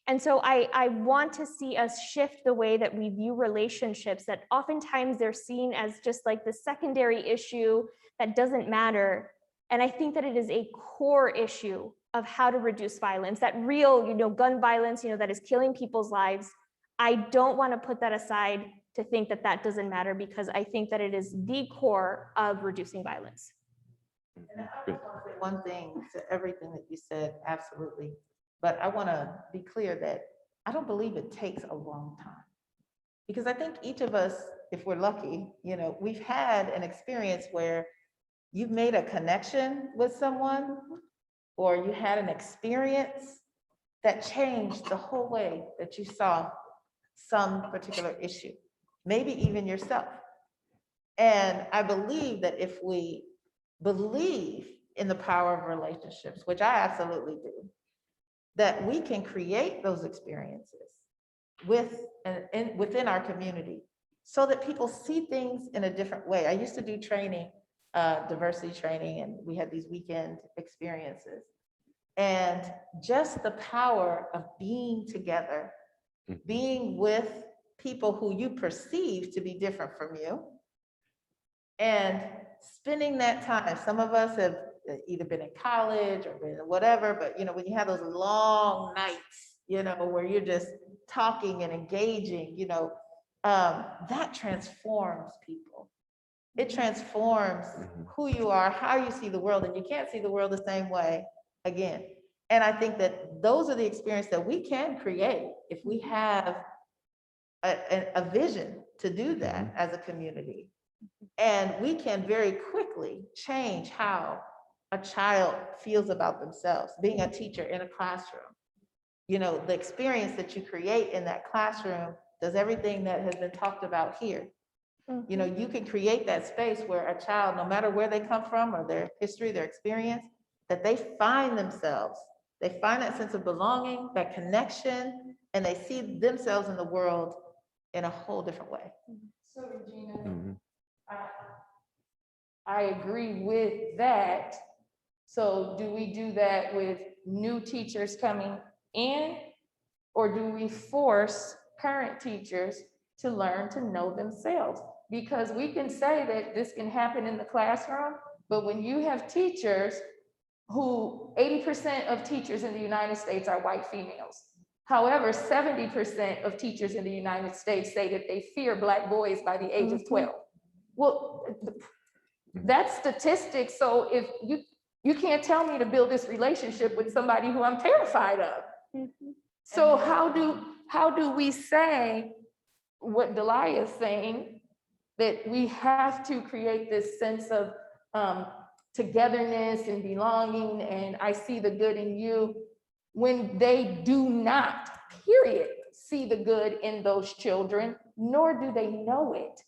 And so I want to see us shift the way that we view relationships, that oftentimes they're seen as just like the secondary issue that doesn't matter. And I think that it is a core issue of how to reduce violence, that real, gun violence, that is killing people's lives. I don't want to put that aside to think that that doesn't matter, because I think that it is the core of reducing violence. And I just want to say one thing to everything that you said, absolutely. But I want to be clear that I don't believe it takes a long time. Because I think each of us, if we're lucky, we've had an experience where you've made a connection with someone, or you had an experience that changed the whole way that you saw some particular issue, maybe even yourself. And I believe that if we believe in the power of relationships, which I absolutely do, that we can create those experiences within our community so that people see things in a different way. I used to do training, diversity training, and we had these weekend experiences. And just the power of being together, being with people who you perceive to be different from you, and spending that time. Some of us have either been in college or been whatever, but when you have those long nights, where you're just talking and engaging, that transforms people. It transforms who you are, how you see the world, and you can't see the world the same way again. And I think that those are the experiences that we can create if we have a vision to do that as a community. And we can very quickly change how a child feels about themselves. Being a teacher in a classroom, the experience that you create in that classroom does everything that has been talked about here. You can create that space where a child, no matter where they come from or their history, their experience, that they find themselves, they find that sense of belonging, that connection, and they see themselves in the world in a whole different way. So Regina, I agree with that. So do we do that with new teachers coming in, or do we force current teachers to learn to know themselves? Because we can say that this can happen in the classroom, but when you have teachers who 80% of teachers in the United States are white females. However, 70% of teachers in the United States say that they fear Black boys by the age of 12. Well, that's statistics. So if you can't tell me to build this relationship with somebody who I'm terrified of. So how do we say what Delia is saying, that we have to create this sense of togetherness and belonging, and I see the good in you, when they do not, period, see the good in those children, nor do they know it.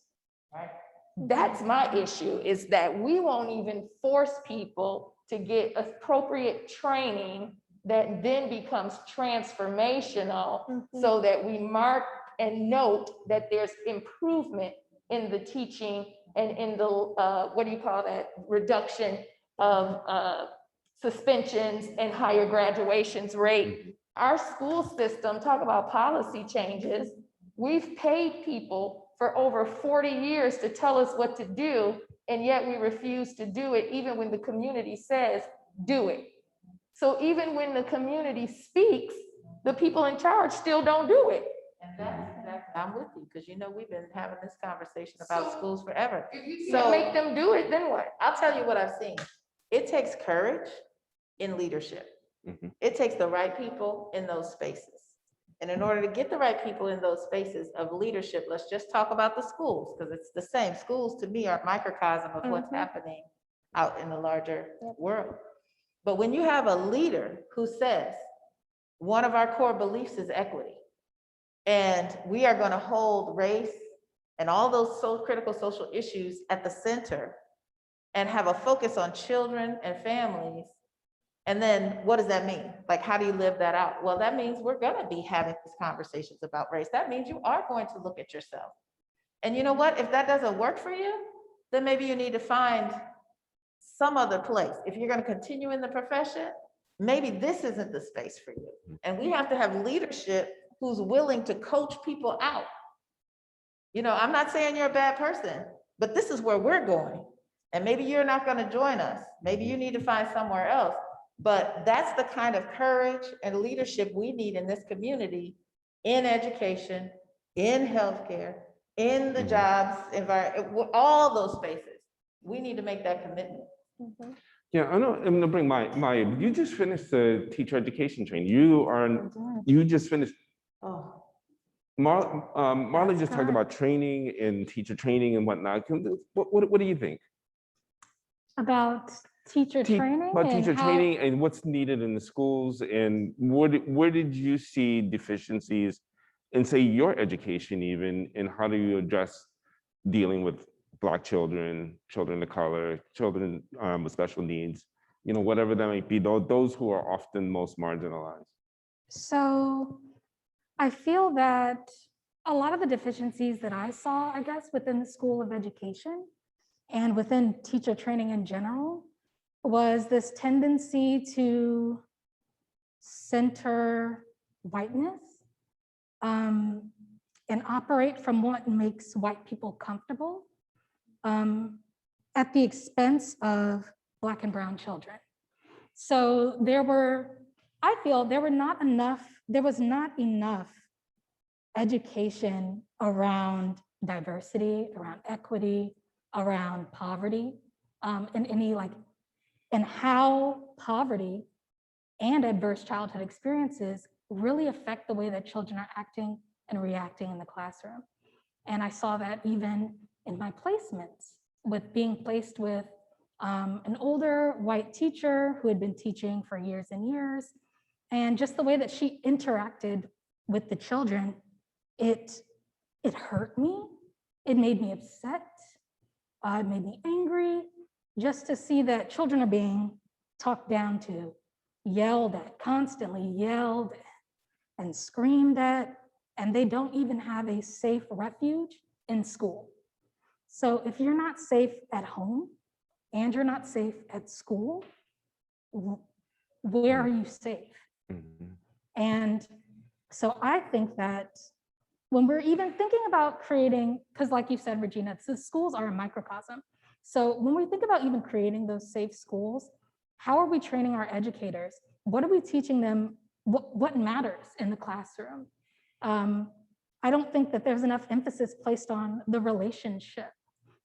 Right? That's my issue, is that we won't even force people to get appropriate training that then becomes transformational, so that we mark and note that there's improvement in the teaching and in the, reduction of suspensions and higher graduations rate our school system, talk about policy changes. We've paid people for over 40 years to tell us what to do, and yet we refuse to do it, even when the community says, do it. So even when the community speaks, the people in charge still don't do it. And I'm with you, because we've been having this conversation about schools forever. If you can't make them do it, then what? I'll tell you what I've seen. It takes courage in leadership. Mhm. It takes the right people in those spaces. And in order to get the right people in those spaces of leadership, let's just talk about the schools, because it's the same. Schools to me are a microcosm of what's happening out in the larger world. But when you have a leader who says, one of our core beliefs is equity, and we are going to hold race and all those critical social issues at the center and have a focus on children and families. And then what does that mean? Like, how do you live that out? Well, that means we're going to be having these conversations about race. That means you are going to look at yourself. And you know what? If that doesn't work for you, then maybe you need to find some other place. If you're going to continue in the profession, maybe this isn't the space for you. And we have to have leadership who's willing to coach people out. I'm not saying you're a bad person, but this is where we're going. And maybe you're not going to join us. Maybe you need to find somewhere else. But that's the kind of courage and leadership we need in this community, in education, in healthcare, in the jobs environment, all those spaces. We need to make that commitment. Yeah, I know. I'm gonna bring you just finished the teacher education training. You just finished. Oh, Marla just talked about training and teacher training and whatnot. What do you think? About teacher training? About and teacher how- training and what's needed in the schools, and where did you see deficiencies in, say, your education even, and how do you address dealing with Black children, children of color, children with special needs, whatever that might be, those who are often most marginalized? So I feel that a lot of the deficiencies that I saw, I guess, within the School of Education and within teacher training in general was this tendency to center whiteness and operate from what makes white people comfortable at the expense of Black and brown children. So I feel there was not enough education around diversity, around equity, around poverty, and how poverty and adverse childhood experiences really affect the way that children are acting and reacting in the classroom. And I saw that even in my placements, with being placed with an older white teacher who had been teaching for years and years, and just the way that she interacted with the children, it hurt me. It made me upset. It made me angry just to see that children are being talked down to, yelled at, constantly yelled and screamed at, and they don't even have a safe refuge in school. So if you're not safe at home and you're not safe at school, where are you safe? Mhm. And so I think that when we're even thinking about creating, because like you said, Regina, the schools are a microcosm. So when we think about even creating those safe schools, how are we training our educators? What are we teaching them? What matters in the classroom? I don't think that there's enough emphasis placed on the relationship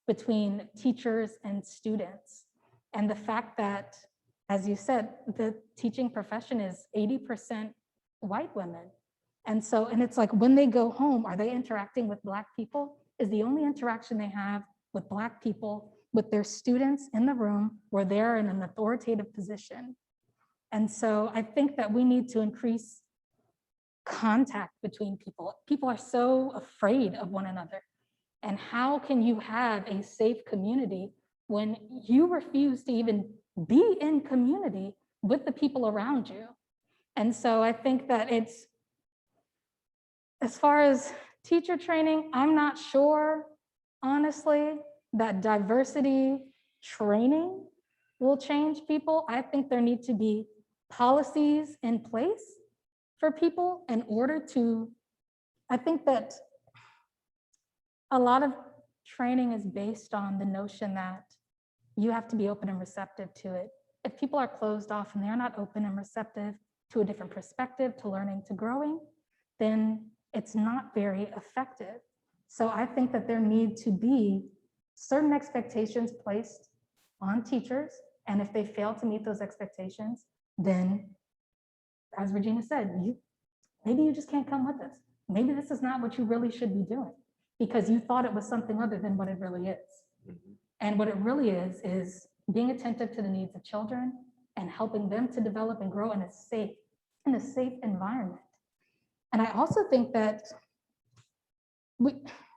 between teachers and students. And the fact that, as you said, the teaching profession is 80% white women. And it's like when they go home, are they interacting with Black people? Is the only interaction they have with Black people, with their students in the room where they're in an authoritative position? And so I think that we need to increase contact between people. People are so afraid of one another. And how can you have a safe community when you refuse to even be in community with the people around you? And so I think that as far as teacher training, I'm not sure, honestly, that diversity training will change people. I think there need to be policies in place for people in order to, I think that a lot of training is based on the notion that you have to be open and receptive to it. If people are closed off and they're not open and receptive to a different perspective, to learning, to growing, then it's not very effective. So I think that there need to be certain expectations placed on teachers. And if they fail to meet those expectations, then, as Regina said, maybe you just can't come with us. Maybe this is not what you really should be doing because you thought it was something other than what it really is. Mhm. And what it really is being attentive to the needs of children and helping them to develop and grow in a safe environment. And I also think that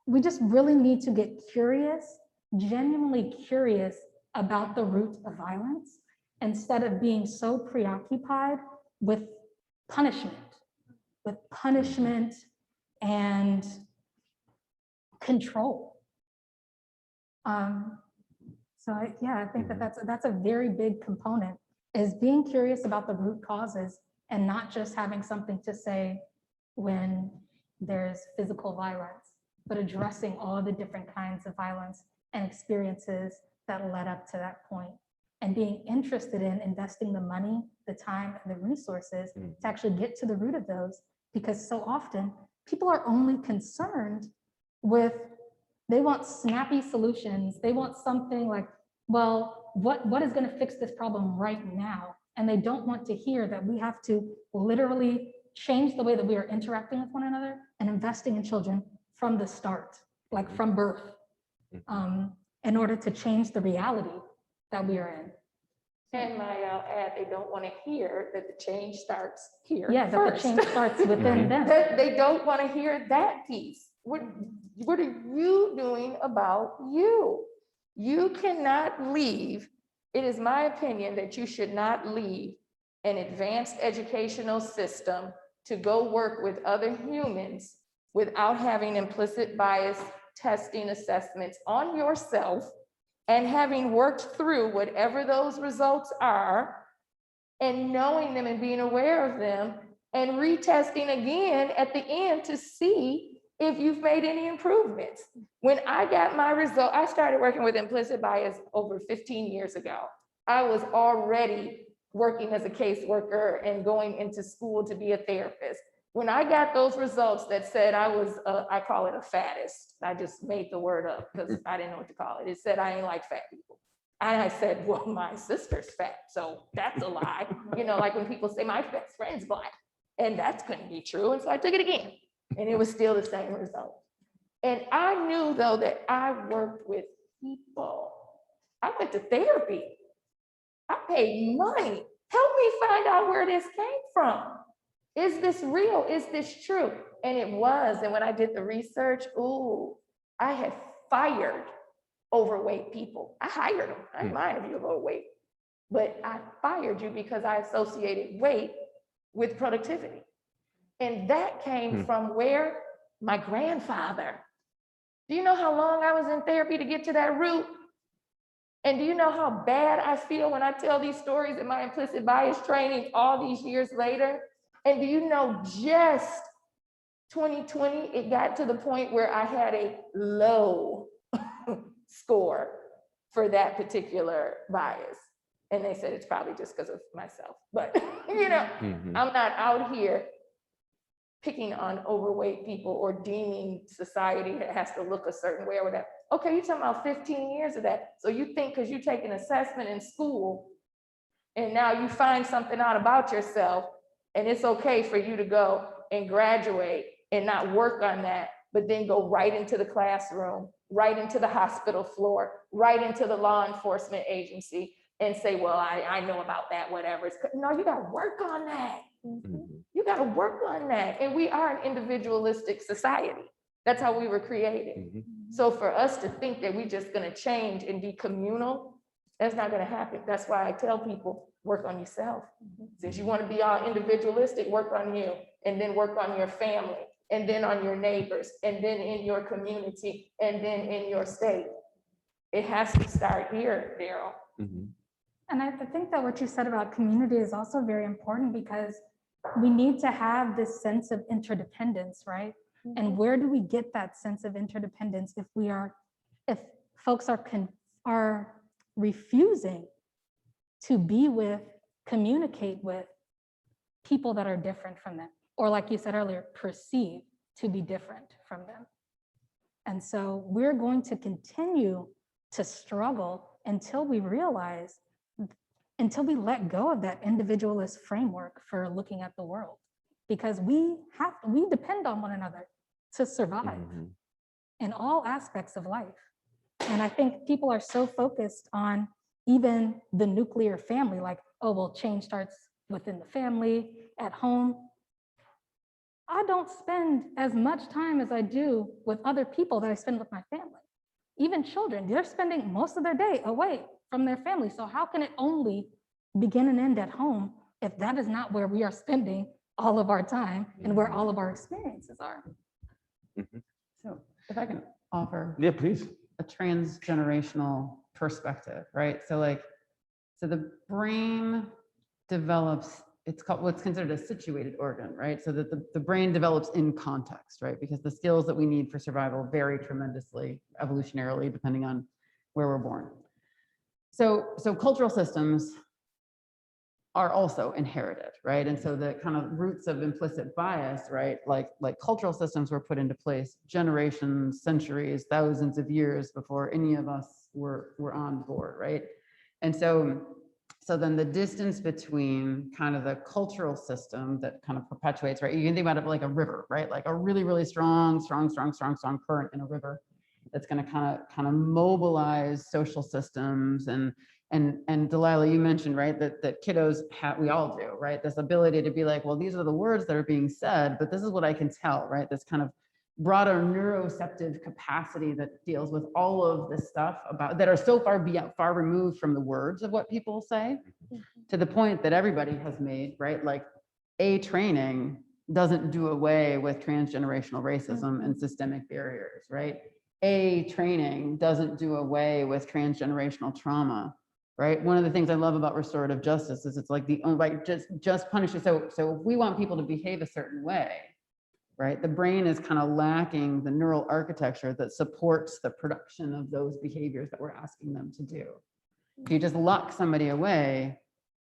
we just really need to get curious, genuinely curious about the root of violence instead of being so preoccupied with punishment and control. So I think that that's a very big component, is being curious about the root causes and not just having something to say when there's physical violence, but addressing all the different kinds of violence and experiences that led up to that point, and being interested in investing the money, the time, and the resources to actually get to the root of those, because so often people are only concerned with, they want snappy solutions. They want something like, well, what is going to fix this problem right now? And they don't want to hear that we have to literally change the way that we are interacting with one another and investing in children from the start, like from birth, in order to change the reality that we are in. And I'll add, they don't want to hear that the change starts here. Yeah, that the first. change starts within them. They don't want to hear that piece. What are you doing about you? You cannot leave. It is my opinion that you should not leave an advanced educational system to go work with other humans without having implicit bias testing assessments on yourself and having worked through whatever those results are and knowing them and being aware of them and retesting again at the end to see if you've made any improvements. When I got my result, I started working with implicit bias over 15 years ago. I was already working as a caseworker and going into school to be a therapist. When I got those results that said I was, I call it a fattest. I just made the word up because I didn't know what to call it. It said I ain't like fat people. And I said, well, my sister's fat, so that's a lie. Like when people say my best friend's black, and that couldn't be true. And so I took it again, and it was still the same result. And I knew though that I worked with people. I went to therapy. I paid money. Help me find out where this came from. Is this real? Is this true? And it was. And when I did the research, I had fired overweight people. I hired them. I didn't mind if you were overweight, but I fired you because I associated weight with productivity. And that came from where? My grandfather. Do you know how long I was in therapy to get to that root? And do you know how bad I feel when I tell these stories in my implicit bias training all these years later? And do you know, just 2020, it got to the point where I had a low score for that particular bias. And they said it's probably just because of myself. But, I'm not out here picking on overweight people or deeming society that has to look a certain way or whatever. Okay, you're talking about 15 years of that. So you think because you take an assessment in school and now you find something out about yourself, and it's okay for you to go and graduate and not work on that, but then go right into the classroom, right into the hospital floor, right into the law enforcement agency and say, well, I know about that, whatever. No, you gotta work on that. You gotta work on that. And we are an individualistic society. That's how we were created. So for us to think that we're just gonna change and be communal, that's not gonna happen. That's why I tell people, work on yourself. Since you wanna be all individualistic, work on you, and then work on your family, and then on your neighbors, and then in your community, and then in your state. It has to start here, Daryl. And I think that what you said about community is also very important, because we need to have this sense of interdependence, right? And where do we get that sense of interdependence if folks are refusing to be with, communicate with people that are different from them, or like you said earlier, perceive to be different from them. And so we're going to continue to struggle until we realize, until we let go of that individualist framework for looking at the world, because we depend on one another to survive in all aspects of life. And I think people are so focused on even the nuclear family, like, oh, well, change starts within the family, at home. I don't spend as much time as I do with other people that I spend with my family. Even children, they're spending most of their day away from their family. So how can it only begin and end at home if that is not where we are spending all of our time and where all of our experiences are? So if I can offer Yeah, please. a transgenerational perspective, right? So the brain develops, it's called what's considered a situated organ, right? So that the brain develops in context, right? Because the skills that we need for survival vary tremendously evolutionarily depending on where we're born. So cultural systems are also inherited, right? And so the kind of roots of implicit bias, right? Like cultural systems were put into place generations, centuries, thousands of years before any of us were on board, right? And so then the distance between kind of the cultural system that kind of perpetuates, right? You can think about it like a river, right? Like a really, really strong current in a river that's going to kind of mobilize social systems. And Delilah, you mentioned, right, that kiddos we all do, right? This ability to be like, well, these are the words that are being said, but this is what I can tell, right? This kind of broader neuroceptive capacity that deals with all of this stuff about that are so far removed from the words of what people say, to the point that everybody has made, right? Like a training doesn't do away with transgenerational racism and systemic barriers, right? A training doesn't do away with transgenerational trauma, right? One of the things I love about restorative justice is it's like just punish it. So if we want people to behave a certain way, right? The brain is kind of lacking the neural architecture that supports the production of those behaviors that we're asking them to do. If you just lock somebody away,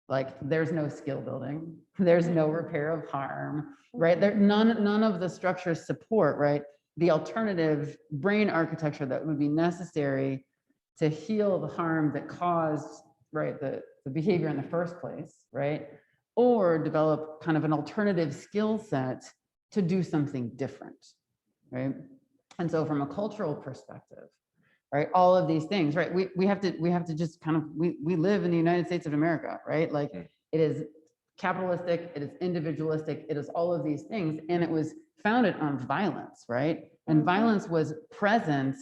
like there's no skill building, there's no repair of harm, right? None of the structures support, right? The alternative brain architecture that would be necessary to heal the harm that caused, right, the behavior in the first place, right? Or develop kind of an alternative skill set to do something different, right? And so from a cultural perspective, right, all of these things, right, we have to just kind of, we live in the United States of America, right? Like it is capitalistic, it is individualistic, it is all of these things, and it was founded on violence, right? And violence was present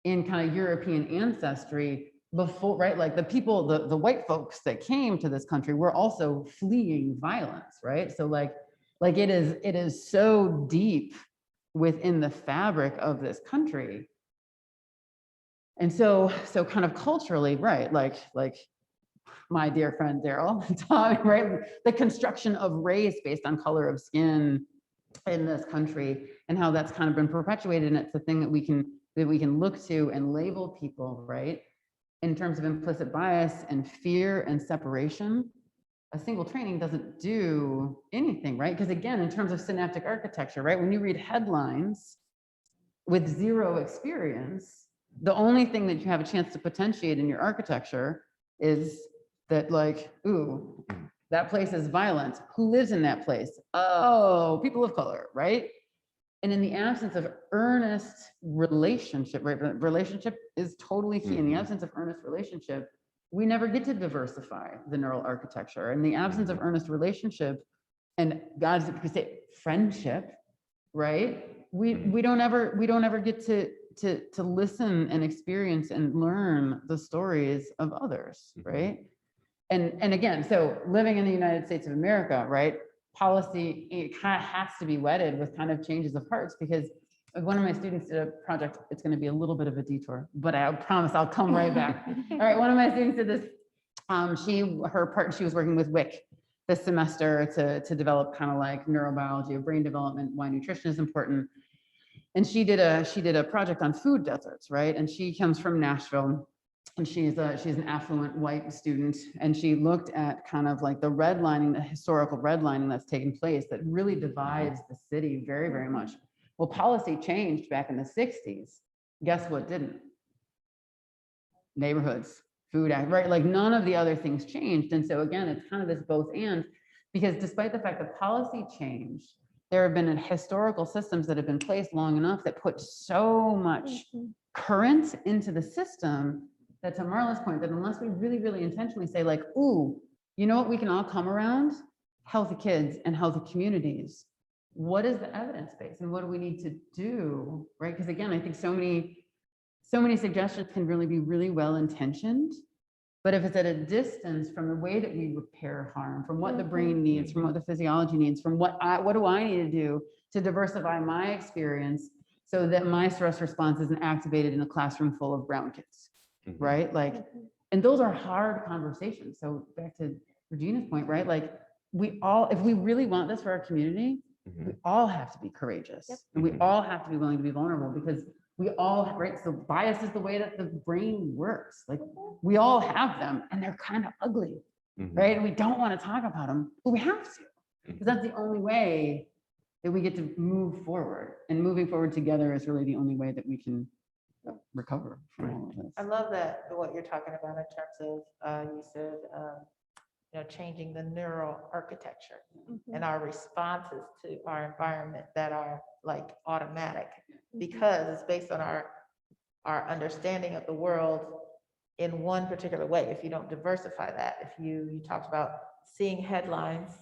in kind of European ancestry before, right? Like the people, the white folks that came to this country were also fleeing violence, right? So like it is so deep within the fabric of this country. And so kind of culturally, right? Like my dear friend Daryl taught me, right? The construction of race based on color of skin in this country and how that's kind of been perpetuated. And it's the thing that we can look to and label people, right? In terms of implicit bias and fear and separation. A single training doesn't do anything, right? Because again, in terms of synaptic architecture, right? When you read headlines with zero experience, the only thing that you have a chance to potentiate in your architecture is that like, ooh, that place is violent. Who lives in that place? Oh, people of color, right? And in the absence of earnest relationship, right? Relationship is totally key. In the absence of earnest relationship, we never get to diversify the neural architecture. In the absence of earnest relationship, and God's say friendship, right? We don't ever get to listen and experience and learn the stories of others, right? And again, so living in the United States of America, right? Policy, it kind of has to be wedded with kind of changes of hearts, because one of my students did a project, it's going to be a little bit of a detour, but I promise I'll come right back. All right, one of my students did this, she was working with WIC, this semester to develop kind of like neurobiology of brain development, why nutrition is important. And she did a project on food deserts, right? And she comes from Nashville, and she's an affluent white student, and she looked at kind of like the redlining, the historical redlining that's taken place that really divides the city very, very much. Well, policy changed back in the 60s. Guess what didn't? Neighborhoods, food act, right? Like none of the other things changed. And so again, it's kind of this both and, because despite the fact that policy changed, there have been historical systems that have been placed long enough that put so much current into the system that, to Marla's point, that unless we really, really intentionally say like, ooh, you know what we can all come around? Healthy kids and healthy communities. What is the evidence base and what do we need to do, right? Because again, I think so many suggestions can really be really well intentioned, but if it's at a distance from the way that we repair harm, from what the brain needs, from what the physiology needs, from what do I need to do to diversify my experience so that my stress response isn't activated in a classroom full of brown kids, right? Like, and those are hard conversations. So back to Regina's point, right? Like if we really want this for our community, we all have to be courageous and we all have to be willing to be vulnerable, because we all, right? So bias is the way that the brain works. Like we all have them and they're kind of ugly, right? And we don't want to talk about them, but we have to, because that's the only way that we get to move forward. And moving forward together is really the only way that we can recover from all of this. I love that, what you're talking about in terms of, you said, changing the neural architecture and our responses to our environment that are like automatic, because it's based on our understanding of the world in one particular way. If you don't diversify that, if you talked about seeing headlines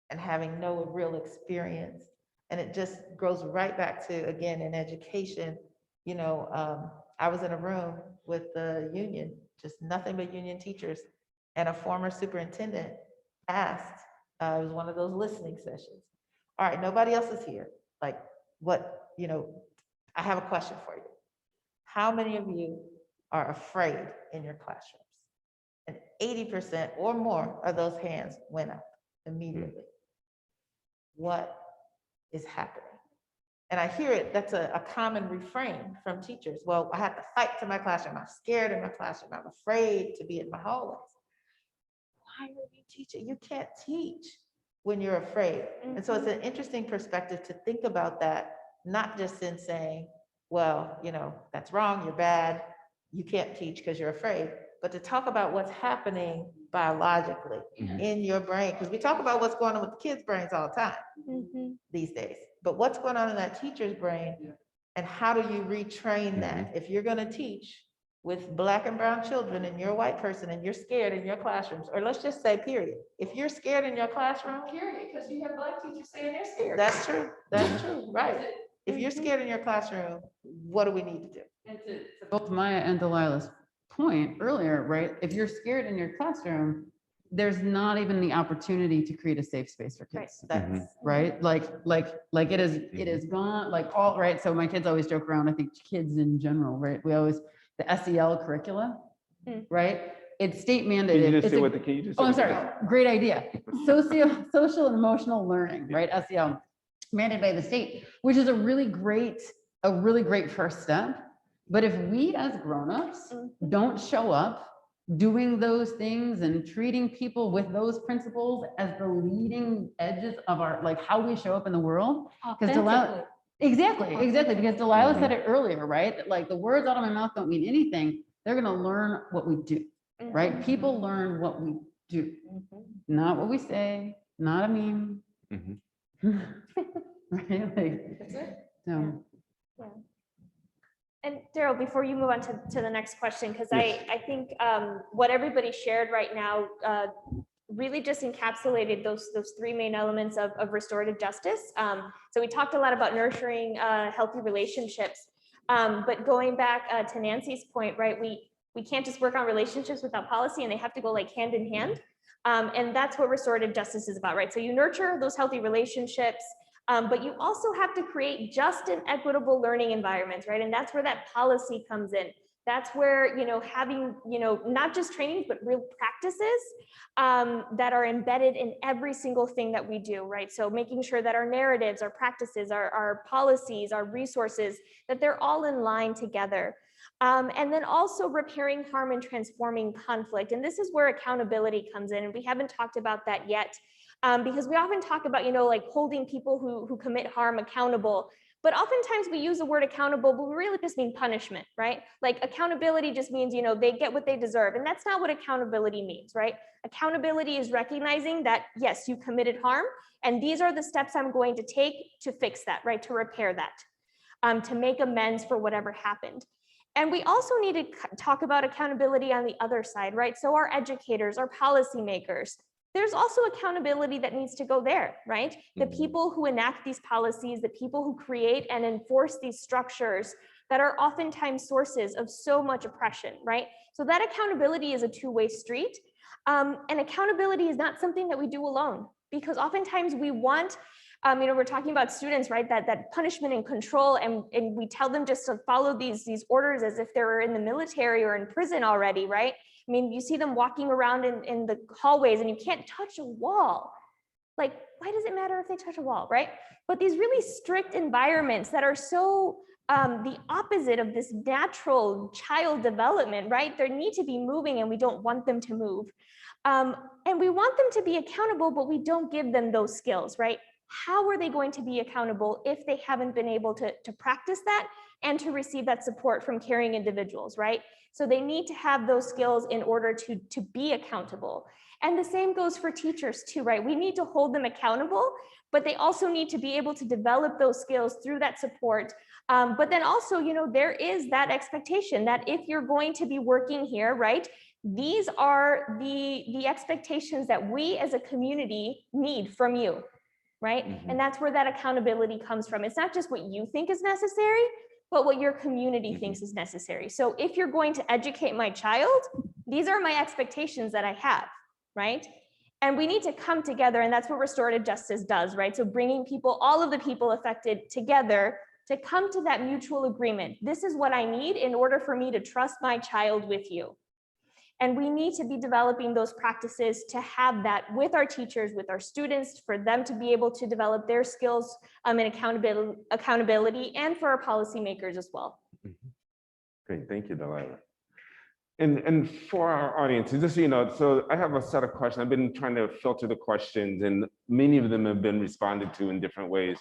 and having no real experience, and it just goes right back to, again, in education, I was in a room with the union, just nothing but union teachers, and a former superintendent asked, it was one of those listening sessions. All right, nobody else is here. Like, what, I have a question for you. How many of you are afraid in your classrooms? And 80% or more of those hands went up immediately. What is happening? And I hear it, that's a common refrain from teachers. Well, I have to fight to my classroom. I'm scared in my classroom. I'm afraid to be in my hallways. Why are you teaching? You can't teach when you're afraid. And so it's an interesting perspective to think about that, not just in saying, well, that's wrong, you're bad, you can't teach because you're afraid, but to talk about what's happening biologically in your brain. Because we talk about what's going on with the kids' brains all the time these days, but what's going on in that teacher's brain, and how do you retrain that? If you're going to teach with Black and brown children and you're a white person and you're scared in your classrooms, or let's just say period, if you're scared in your classroom, period, because you have Black teachers saying they're scared. That's true, right? If you're scared in your classroom, what do we need to do? And to both Maya and Delilah's point earlier, right? If you're scared in your classroom, there's not even the opportunity to create a safe space for kids, right? Like it is gone, like all, right? So my kids always joke around, I think kids in general, right? The SEL curricula, right? It's state mandated. Can you just say what the, I'm sorry, great idea. Social and emotional learning, right? SEL, mandated by the state, which is a really great first step. But if we as grownups don't show up doing those things and treating people with those principles as the leading edges of our, like how we show up in the world, because Delilah, exactly, because Delilah said it earlier, right? That like the words out of my mouth don't mean anything. They're going to learn what we do, right? People learn what we do, not what we say, not a meme. Right? Like, That's it. so. Yeah. And Daryl, before you move on to the next question, because I think what everybody shared right now really just encapsulated those three main elements of restorative justice. So we talked a lot about nurturing healthy relationships, but going back to Nancy's point, right? We can't just work on relationships without policy, and they have to go like hand in hand. And that's what restorative justice is about, right? So you nurture those healthy relationships, but you also have to create just and equitable learning environments, right? And that's where that policy comes in. That's where, having, not just trainings, but real practices that are embedded in every single thing that we do, right? So making sure that our narratives, our practices, our policies, our resources, that they're all in line together. And then also repairing harm and transforming conflict. And this is where accountability comes in. And we haven't talked about that yet because we often talk about, like holding people who commit harm accountable. But oftentimes we use the word accountable, but we really just mean punishment, right? Like accountability just means, they get what they deserve. And that's not what accountability means, right? Accountability is recognizing that, yes, you committed harm, and these are the steps I'm going to take to fix that, right? To repair that, to make amends for whatever happened. And we also need to talk about accountability on the other side, right? So our educators, our policymakers, there's also accountability that needs to go there, right? The people who enact these policies, the people who create and enforce these structures that are oftentimes sources of so much oppression, right? So that accountability is a two-way street. And accountability is not something that we do alone, because oftentimes we want, we're talking about students, right? That punishment and control, and we tell them just to follow these orders as if they're in the military or in prison already, right? I mean, you see them walking around in the hallways and you can't touch a wall. Like, why does it matter if they touch a wall, right? But these really strict environments that are so the opposite of this natural child development, right? They need to be moving and we don't want them to move. And we want them to be accountable, but we don't give them those skills, right? How are they going to be accountable if they haven't been able to practice that and to receive that support from caring individuals, right? So they need to have those skills in order to be accountable. And the same goes for teachers too, right? We need to hold them accountable, but they also need to be able to develop those skills through that support. But then also, there is that expectation that if you're going to be working here, right? These are the expectations that we as a community need from you, right? Mhm. And that's where that accountability comes from. It's not just what you think is necessary, but what your community thinks is necessary. So if you're going to educate my child, these are my expectations that I have, right? And we need to come together, and that's what restorative justice does, right? So bringing people, all of the people affected together to come to that mutual agreement. This is what I need in order for me to trust my child with you. And we need to be developing those practices to have that with our teachers, with our students, for them to be able to develop their skills in accountability, and for our policymakers as well. Great, thank you, Delilah. And for our audience, just so you know, so I have a set of questions. I've been trying to filter the questions, and many of them have been responded to in different ways.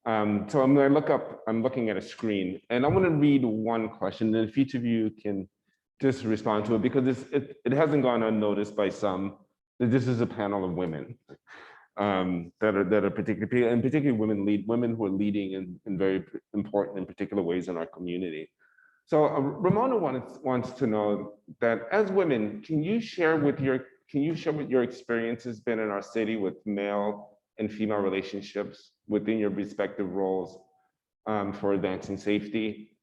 So I'm looking at a screen, and I want to read one question, and if each of you can just respond to it, because it hasn't gone unnoticed by some that this is a panel of women that are particularly women who are leading in very important and particular ways in our community. So Ramona wants to know that as women, can you share what your experience has been in our city with male and female relationships within your respective roles for advancing safety?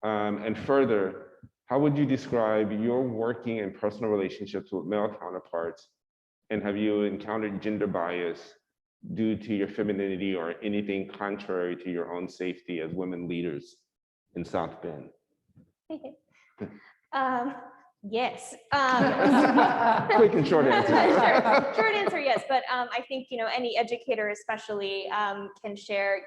And further, how would you describe your working and personal relationships with male counterparts? And have you encountered gender bias due to your femininity or anything contrary to your own safety as women leaders in South Bend? Yes. Quick and short answer. Sure. Short answer, yes. But I think, any educator especially can share,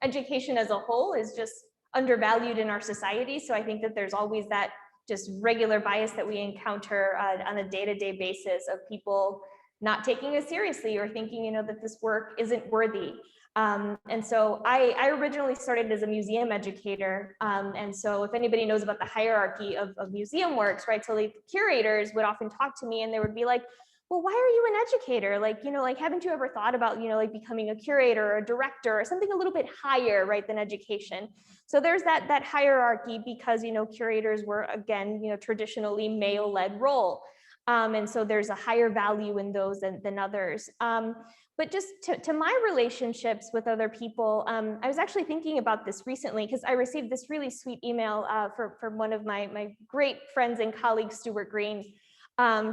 education as a whole is just undervalued in our society. So I think that there's always that just regular bias that we encounter on a day-to-day basis of people not taking it seriously or thinking, that this work isn't worthy. And so I originally started as a museum educator. And so if anybody knows about the hierarchy of museum works, right? So like curators would often talk to me and they would be like, well, why are you an educator? Like, haven't you ever thought about, like becoming a curator or a director or something a little bit higher, right, than education? So there's that hierarchy because, curators were, again, traditionally male-led role. And so there's a higher value in those than others. But just to my relationships with other people, I was actually thinking about this recently because I received this really sweet email from one of my great friends and colleagues, Stuart Green,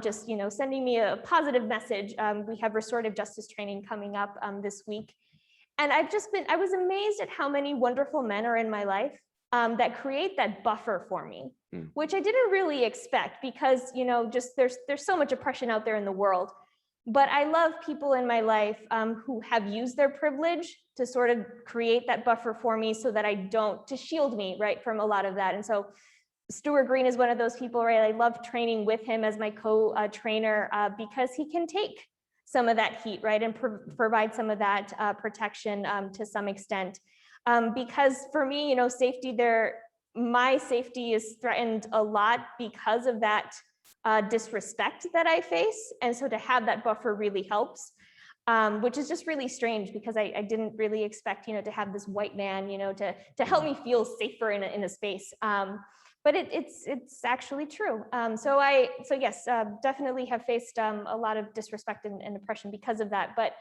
just sending me a positive message. We have restorative justice training coming up this week. And I was amazed at how many wonderful men are in my life. that create that buffer for me, which I didn't really expect because, just there's so much oppression out there in the world. But I love people in my life who have used their privilege to sort of create that buffer for me so that to shield me, right, from a lot of that. And so Stuart Green is one of those people, right? I love training with him as my co-trainer because he can take some of that heat, right, and provide some of that protection to some extent. Because for me, safety my safety is threatened a lot because of that disrespect that I face. And so to have that buffer really helps, which is just really strange because I didn't really expect, to have this white man, to help me feel safer in a space. But it's actually true. So yes, definitely have faced a lot of disrespect and oppression because of that. But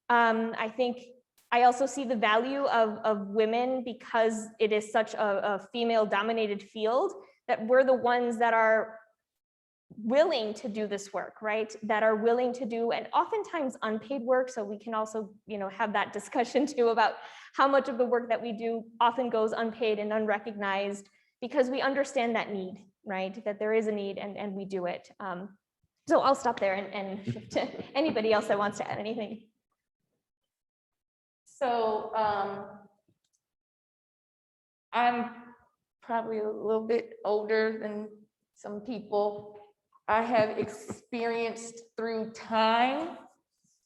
I think I also see the value of women because it is such a female-dominated field that we're the ones that are willing to do this work, right? That are willing to do, and oftentimes unpaid work. So we can also, have that discussion too about how much of the work that we do often goes unpaid and unrecognized because we understand that need, right? That there is a need and we do it. So I'll stop there and shift to anybody else that wants to add anything. So I'm probably a little bit older than some people. I have experienced through time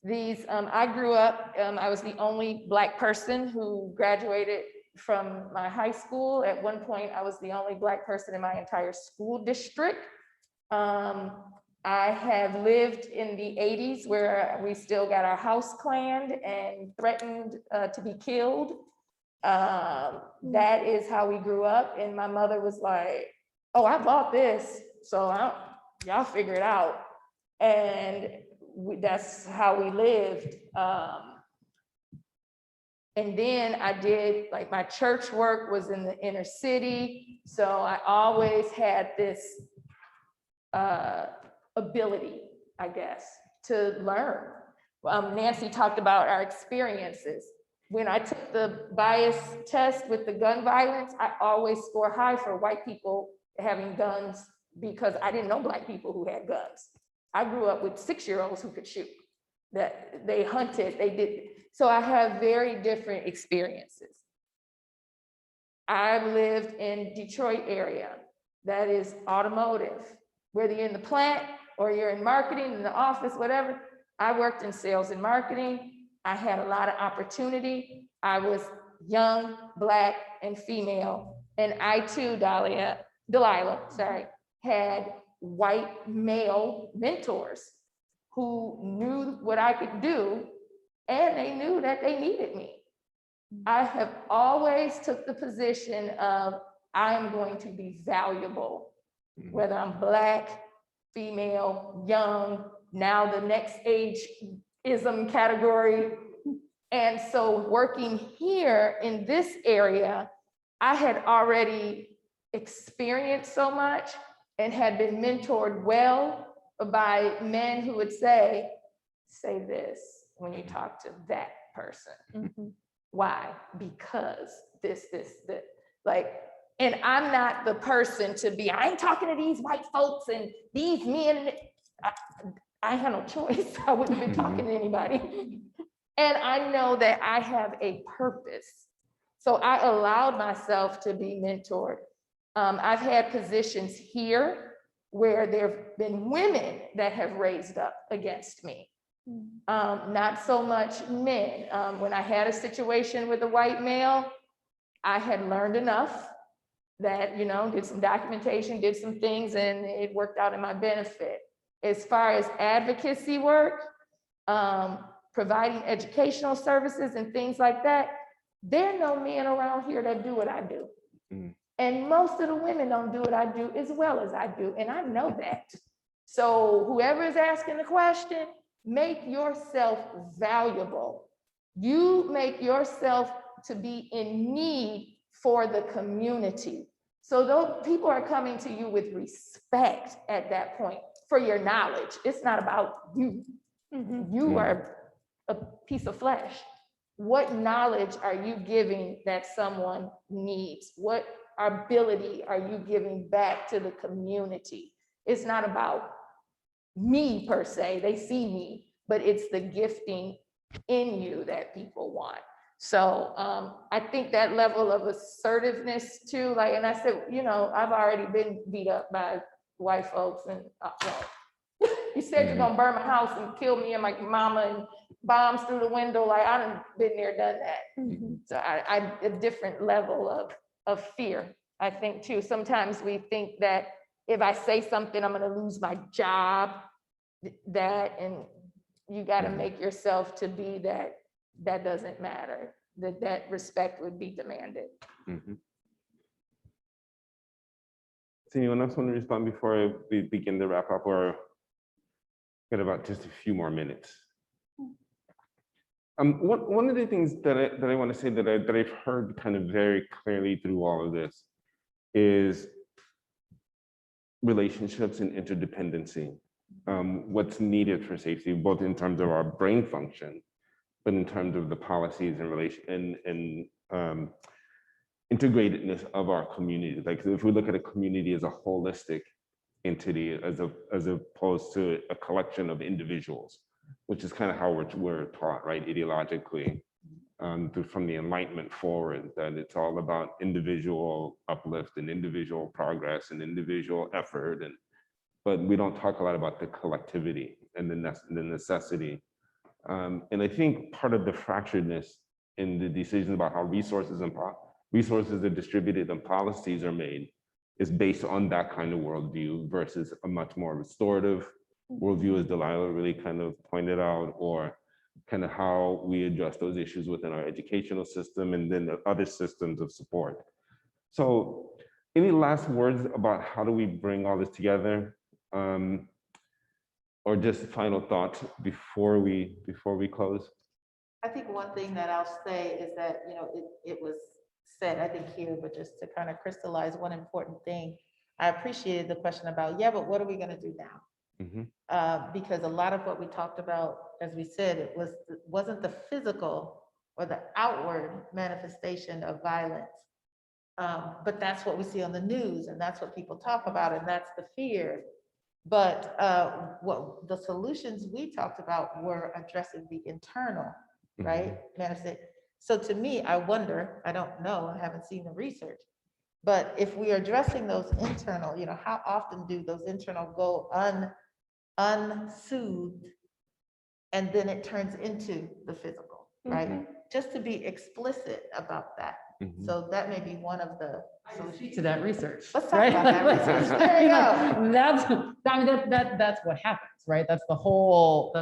these, I grew up, I was the only Black person who graduated from my high school. At one point, I was the only Black person in my entire school district. I have lived in the 80s where we still got our house cleaned and threatened to be killed. That is how we grew up. And my mother was like, oh, I bought this, so y'all figure it out. And that's how we lived. And then I did, like, my church work was in the inner city. So I always had this ability, I guess, to learn. Nancy talked about our experiences. When I took the bias test with the gun violence, I always score high for white people having guns because I didn't know Black people who had guns. I grew up with 6-year-olds who could shoot, that they hunted, they did. So I have very different experiences. I've lived in Detroit area that is automotive, whether you're in the plant or you're in marketing, in the office, whatever. I worked in sales and marketing. I had a lot of opportunity. I was young, Black, and female. And I too, Delilah, had white male mentors who knew what I could do, and they knew that they needed me. I have always took the position of I am going to be valuable, whether I'm Black, female, young, now the next ageism category. And so working here in this area, I had already experienced so much and had been mentored well by men who would say this when you talk to that person. Mm-hmm. Why? Because this. Like, and I'm not the person to be, I ain't talking to these white folks and these men. I had no choice. I wouldn't have been talking to anybody. And I know that I have a purpose. So I allowed myself to be mentored. I've had positions here where there have been women that have raised up against me. Not so much men. When I had a situation with a white male, I had learned enough that, did some documentation, did some things, and it worked out in my benefit. As far as advocacy work, providing educational services and things like that, there are no men around here that do what I do. And most of the women don't do what I do as well as I do, and I know that. So whoever is asking the question, make yourself valuable. You make yourself to be in need for the community. So those people are coming to you with respect at that point for your knowledge. It's not about you. You are a piece of flesh. What knowledge are you giving that someone needs? What ability are you giving back to the community? It's not about me per se, they see me, but it's the gifting in you that people want. So I think that level of assertiveness too, like, and I said, you know, I've already been beat up by white folks and you said you're gonna burn my house and kill me and my mama and bombs through the window. Like, I done been there, done that. So I a different level of fear, I think too. Sometimes we think that if I say something, I'm gonna lose my job, and you gotta make yourself to be that doesn't matter, that respect would be demanded. Does anyone else want to respond before we begin to wrap up, or got about just a few more minutes? One of the things that I want to say that I've heard kind of very clearly through all of this is relationships and interdependency. What's needed for safety, both in terms of our brain function, but in terms of the policies and relation and integratedness of our community. Like, if we look at a community as a holistic entity, as opposed to a collection of individuals, which is kind of how we're taught, right, ideologically, from the Enlightenment forward, that it's all about individual uplift and individual progress and individual effort, but we don't talk a lot about the collectivity and the necessity. And I think part of the fracturedness in the decisions about how resources are distributed and policies are made is based on that kind of worldview versus a much more restorative worldview, as Delilah really kind of pointed out, or kind of how we address those issues within our educational system and then the other systems of support. So any last words about how do we bring all this together? Or just final thoughts before we close? I think one thing that I'll say is that, you know, it was said, I think here, but just to kind of crystallize one important thing, I appreciated the question about, yeah, but what are we going to do now? Because a lot of what we talked about, as we said, it wasn't the physical or the outward manifestation of violence, but that's what we see on the news, and that's what people talk about, and that's the fear. But what the solutions we talked about were addressing the internal, right? So to me, I wonder, I don't know, I haven't seen the research, but if we are addressing those internal, you know, how often do those internal go unsoothed, and then it turns into the physical, right? Just to be explicit about that. So that may be one of the solutions to that research. Let's talk about that research. There you go. That's what happens, right? That's the whole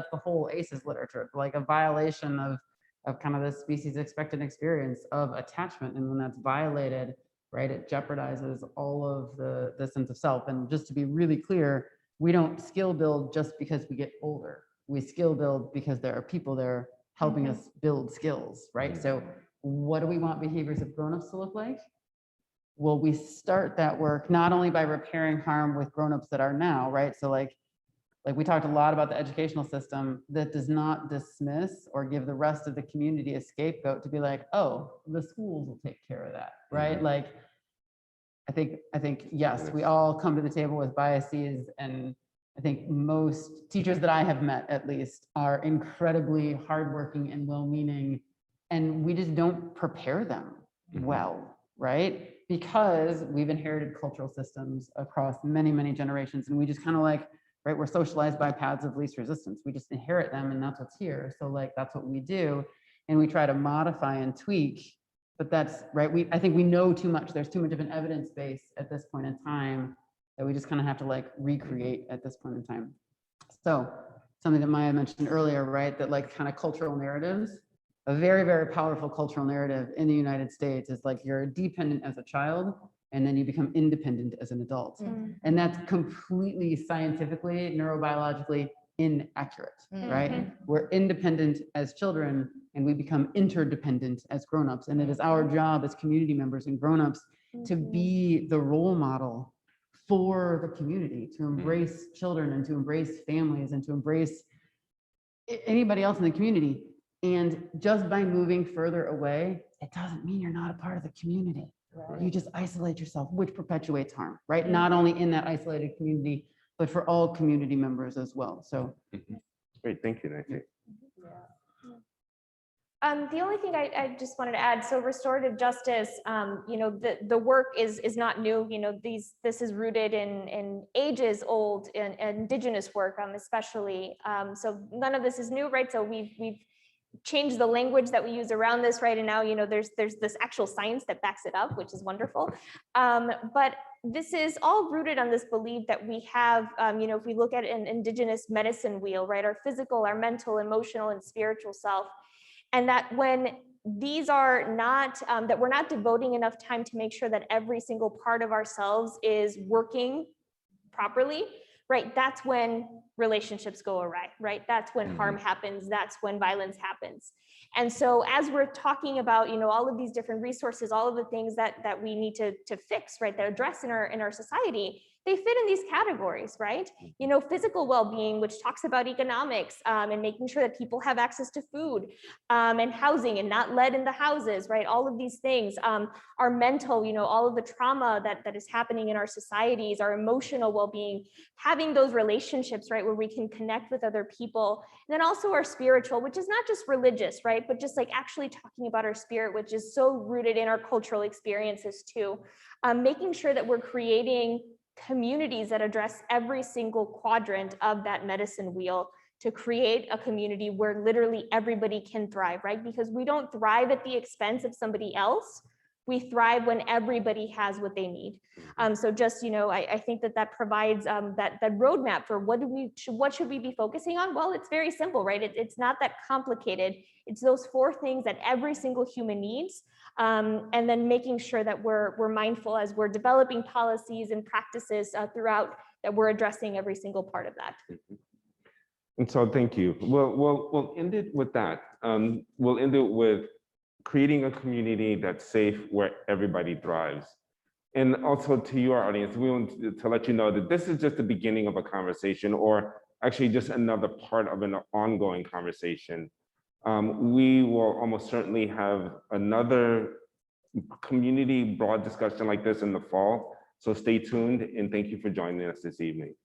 ACEs literature, like a violation of kind of the species expected experience of attachment, and when that's violated, right, it jeopardizes all of the sense of self. And just to be really clear, we don't skill build just because we get older. We skill build because there are people there helping us build skills, right? So what do we want behaviors of grownups to look like? Well, we start that work not only by repairing harm with grownups that are now, right? So like we talked a lot about the educational system that does not dismiss or give the rest of the community a scapegoat to be like, oh, the schools will take care of that, right? Like, I think, yes, we all come to the table with biases, and I think most teachers that I have met, at least, are incredibly hardworking and well-meaning, and we just don't prepare them well, right? Because we've inherited cultural systems across many, many generations, and we just kind of like, right, we're socialized by paths of least resistance. We just inherit them, and that's what's here. So like, that's what we do, and we try to modify and tweak. But that's right. I think we know too much. There's too much of an evidence base at this point in time that we just kind of have to like recreate at this point in time. So something that Maya mentioned earlier, right? That like kind of cultural narratives, a very, very powerful cultural narrative in the United States is like you're dependent as a child and then you become independent as an adult. And that's completely scientifically, neurobiologically inaccurate, right? We're independent as children and we become interdependent as grownups. And it is our job as community members and grownups to be the role model for the community, to embrace children and to embrace families and to embrace anybody else in the community. And just by moving further away, it doesn't mean you're not a part of the community, you just isolate yourself, which perpetuates harm, right? Not only in that isolated community, but for all community members as well. So Great, thank you, Nancy. The only thing I just wanted to add, so restorative justice, you know, the work is not new. You know, this is rooted in ages old in indigenous work, especially. So none of this is new, right? So we've changed the language that we use around this, right? And now, you know, there's this actual science that backs it up, which is wonderful. But this is all rooted on this belief that we have, you know, if we look at an indigenous medicine wheel, right? Our physical, our mental, emotional, and spiritual self. And that when these are not, that we're not devoting enough time to make sure that every single part of ourselves is working properly, right? That's when relationships go awry, right? That's when harm happens. That's when violence happens. And so as we're talking about, you know, all of these different resources, all of the things that we need to fix, right, that address in our society, they fit in these categories, right? You know, physical well-being, which talks about economics and making sure that people have access to food and housing and not lead in the houses, right? All of these things, our mental, you know, all of the trauma that is happening in our societies, our emotional well-being, having those relationships, right, where we can connect with other people. And then also our spiritual, which is not just religious, right, but just like actually talking about our spirit, which is so rooted in our cultural experiences too. Making sure that we're creating communities that address every single quadrant of that medicine wheel to create a community where literally everybody can thrive, right? Because we don't thrive at the expense of somebody else. We thrive when everybody has what they need. So just, you know, I think that provides that roadmap for what should we be focusing on? Well, it's very simple, right? It's not that complicated. It's those 4 things that every single human needs. And then making sure that we're mindful as we're developing policies and practices throughout, that we're addressing every single part of that. And so thank you. We'll end it with that. We'll end it with creating a community that's safe where everybody thrives. And also to your audience, we want to let you know that this is just the beginning of a conversation, or actually just another part of an ongoing conversation. We will almost certainly have another community broad discussion like this in the fall. So stay tuned and thank you for joining us this evening.